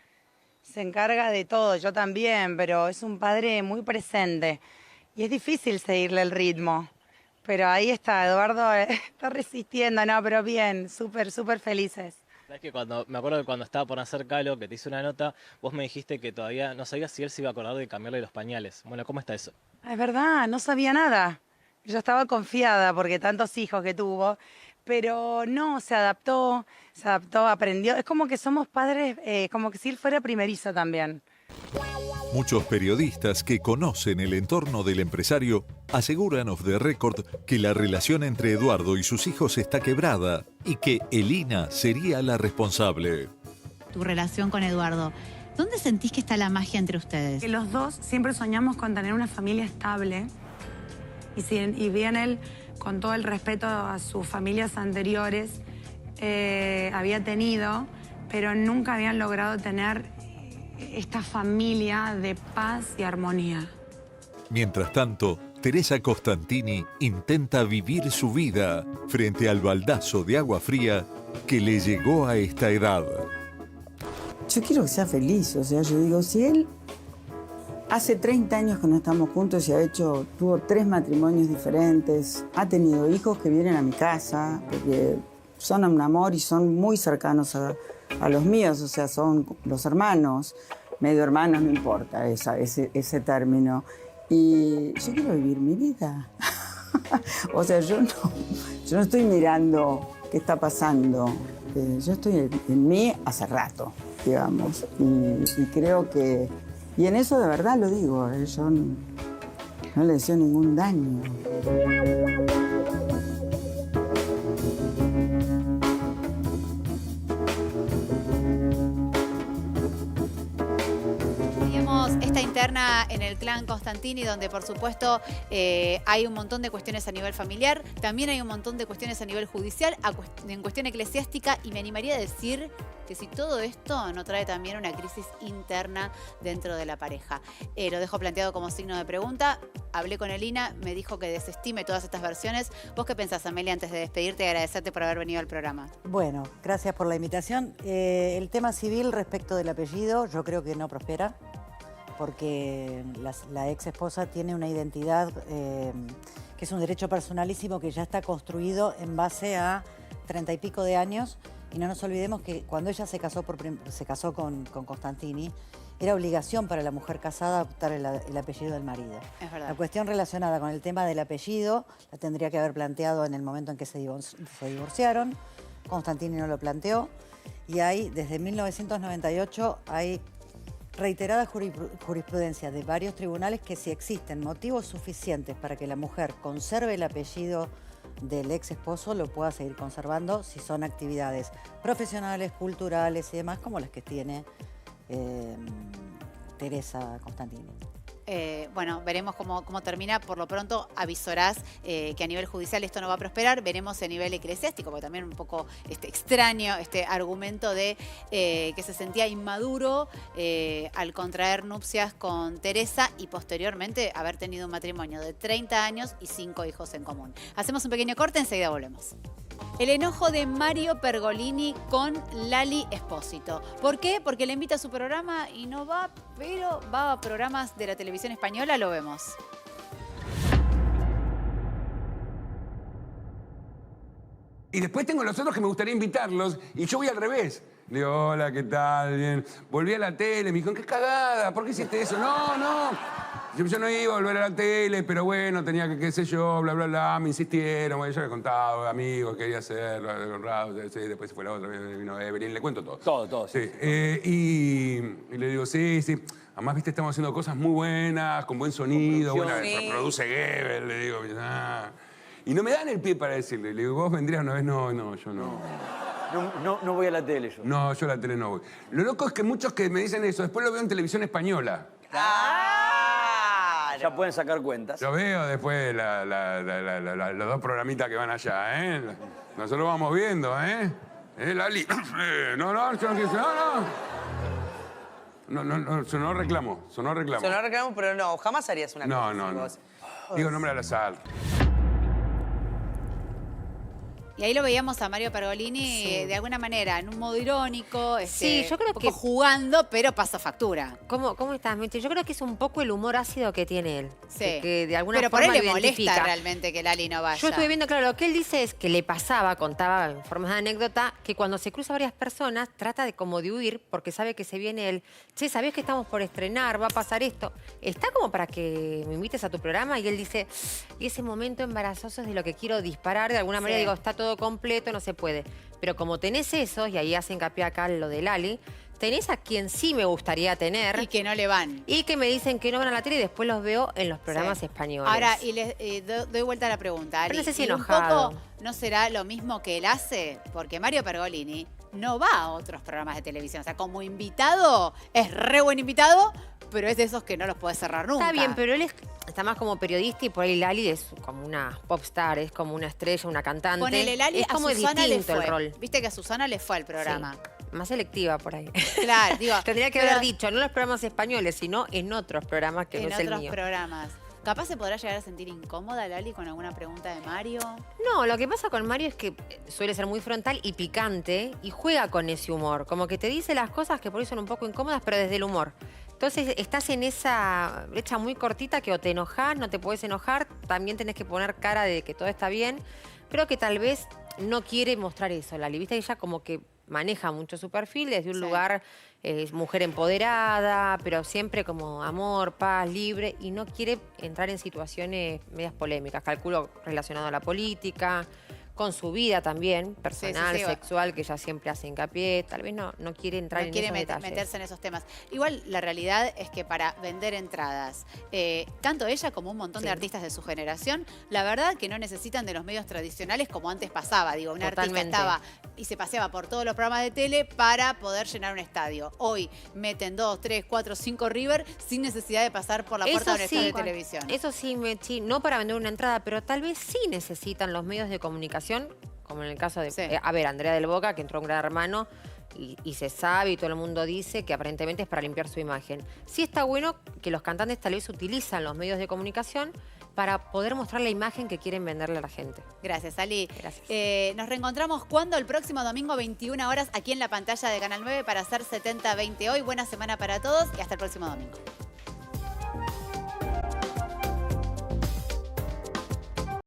Se encarga de todo, yo también, pero es un padre muy presente y es difícil seguirle el ritmo. Pero ahí está, Eduardo está resistiendo, no, pero bien, súper felices. Es que me acuerdo que cuando estaba por nacer Calo, que te hice una nota, vos me dijiste que todavía no sabías si él se iba a acordar de cambiarle los pañales. Bueno, ¿cómo está eso? Es verdad, no sabía nada. Yo estaba confiada porque tantos hijos que tuvo, pero no, se adaptó, aprendió. Es como que somos padres, como que si él fuera primerizo también. Muchos periodistas que conocen el entorno del empresario aseguran off the record que la relación entre Eduardo y sus hijos está quebrada y que Elina sería la responsable. Tu relación con Eduardo, ¿dónde sentís que está la magia entre ustedes? Que los dos siempre soñamos con tener una familia estable y bien él, con todo el respeto a sus familias anteriores, había tenido, pero nunca habían logrado tener esta familia de paz y armonía. Mientras tanto, Teresa Costantini intenta vivir su vida frente al baldazo de agua fría que le llegó a esta edad. Yo quiero que sea feliz, o sea, yo digo, si él hace 30 años que no estamos juntos y tuvo 3 matrimonios diferentes, ha tenido hijos que vienen a mi casa, porque son un amor y son muy cercanos a los míos, o sea, son los hermanos, medio hermanos, no importa ese término. Y yo quiero vivir mi vida. O sea, yo no estoy mirando qué está pasando. Yo estoy en mí hace rato, digamos. Y creo que... Y en eso de verdad lo digo, yo no le deseo ningún daño. interna en el clan Constantini, donde por supuesto hay un montón de cuestiones a nivel familiar, también hay un montón de cuestiones a nivel judicial, en cuestión eclesiástica, y me animaría a decir que si todo esto no trae también una crisis interna dentro de la pareja. Lo dejo planteado como signo de pregunta. Hablé con Elina, me dijo que desestime todas estas versiones. ¿Vos qué pensás, Amelia, antes de despedirte y agradecerte por haber venido al programa? Bueno, gracias por la invitación. El tema civil respecto del apellido, yo creo que no prospera, porque la ex esposa tiene una identidad que es un derecho personalísimo que ya está construido en base a 30 y pico de años. Y no nos olvidemos que cuando ella se casó con Constantini, era obligación para la mujer casada adoptar el apellido del marido. Es verdad. La cuestión relacionada con el tema del apellido la tendría que haber planteado en el momento en que se divorciaron. Constantini no lo planteó. Y hay, desde 1998, hay reiterada jurisprudencia de varios tribunales que si existen motivos suficientes para que la mujer conserve el apellido del ex esposo, lo pueda seguir conservando si son actividades profesionales, culturales y demás, como las que tiene Teresa Constantini. Bueno, veremos cómo termina. Por lo pronto avisorás que a nivel judicial esto no va a prosperar. Veremos a nivel eclesiástico, porque también un poco extraño este argumento de que se sentía inmaduro al contraer nupcias con Teresa y posteriormente haber tenido un matrimonio de 30 años y 5 hijos en común. Hacemos un pequeño corte, enseguida volvemos. El enojo de Mario Pergolini con Lali Espósito. ¿Por qué? Porque le invita a su programa y no va, pero va a programas de la televisión española, lo vemos. Y después tengo los otros que me gustaría invitarlos y yo voy al revés. Le digo, hola, ¿qué tal? Bien. Volví a la tele, me dijo, qué cagada, ¿por qué hiciste eso? No. Yo no iba a volver a la tele, pero bueno, tenía que, qué sé yo, bla, bla, bla, me insistieron, bueno, yo le he contado, amigos, quería hacerlo, honrado, sí, después se fue la otra, vino Evelyn, le cuento todo. Todo. Sí. Y le digo, sí. Además, viste, estamos haciendo cosas muy buenas, con buen sonido, bueno, produce Gebel, le digo, Y no me dan el pie para decirle, le digo, ¿vos vendrías una vez? No, yo no. No voy a la tele yo. No, yo a la tele no voy. Lo loco es que muchos que me dicen eso, después lo veo en televisión española. Ya pueden sacar cuentas. Yo veo después los dos programitas que van allá, ¿eh? Nosotros vamos viendo, ¿eh? Lali. No, yo no quiero. No, sonó reclamo. Sonó reclamo, pero no, jamás harías una cosa. No. Digo nombre al azar. Y ahí lo veíamos a Mario Pergolini de alguna manera, en un modo irónico, sí, yo creo un poco jugando, pero pasa factura. ¿Cómo estás, Meche? Yo creo que es un poco el humor ácido que tiene él. Sí. Que de alguna pero forma por él le identifica. molesta realmente que Lali no vaya. Yo estuve viendo, claro, lo que él dice es que le pasaba, contaba en forma de anécdota, que cuando se cruza varias personas, trata de como de huir, porque sabe que se viene él. Che, ¿sabés que estamos por estrenar? Va a pasar esto. Está como para que me invites a tu programa, y él dice, y ese momento embarazoso es de lo que quiero disparar. De alguna manera digo, está todo completo, no se puede. Pero como tenés esos, y ahí hace hincapié acá en lo de Lali, tenés a quien sí me gustaría tener. Y que no le van. Y que me dicen que no van a la tele y después los veo en los programas españoles. Ahora, y les doy vuelta a la pregunta, Ali. Pero no sé si ¿Y enojado. un poco no será lo mismo que él hace? Porque Mario Pergolini no va a otros programas de televisión. O sea, como invitado, es re buen invitado, pero es de esos que no los puede cerrar nunca. Está bien, pero él está más como periodista y por ahí Lali es como una popstar, es como una estrella, una cantante. Ponele, Lali, es como a Susana le distinto fue. el rol. Viste que a Susana le fue al programa. Sí, más selectiva por ahí. Claro, digo. Tendría que haber dicho, no en los programas españoles, sino en otros programas que no es el mío. En otros programas. ¿Capaz se podrá llegar a sentir incómoda Lali con alguna pregunta de Mario? No, lo que pasa con Mario es que suele ser muy frontal y picante y juega con ese humor. Como que te dice las cosas que por ahí son un poco incómodas, pero desde el humor. Entonces estás en esa brecha muy cortita que o te enojás, no te podés enojar, también tenés que poner cara de que todo está bien. Creo que tal vez no quiere mostrar eso, Lali. Viste que ella como que maneja mucho su perfil desde un lugar, mujer empoderada, pero siempre como amor, paz, libre, y no quiere entrar en situaciones medias polémicas. Calculo relacionado a la política, con su vida también, personal, sí. sexual, que ella siempre hace hincapié, tal vez no quiere entrar en esos detalles. Meterse en esos temas. Igual la realidad es que para vender entradas, tanto ella como un montón de artistas de su generación, la verdad que no necesitan de los medios tradicionales como antes pasaba. Digo, un artista estaba y se paseaba por todos los programas de tele para poder llenar un estadio. Hoy meten 2, 3, 4, 5 River sin necesidad de pasar por la puerta de un estadio de televisión. Eso sí, Mechi, no para vender una entrada, pero tal vez sí necesitan los medios de comunicación, como en el caso de, Andrea del Boca, que entró un Gran Hermano y se sabe y todo el mundo dice que aparentemente es para limpiar su imagen. Sí está bueno que los cantantes tal vez utilizan los medios de comunicación para poder mostrar la imagen que quieren venderle a la gente. Gracias, Ali. Gracias. Nos reencontramos cuando el próximo domingo, 21 horas, aquí en la pantalla de Canal 9 para hacer 70-20 hoy. Buena semana para todos y hasta el próximo domingo.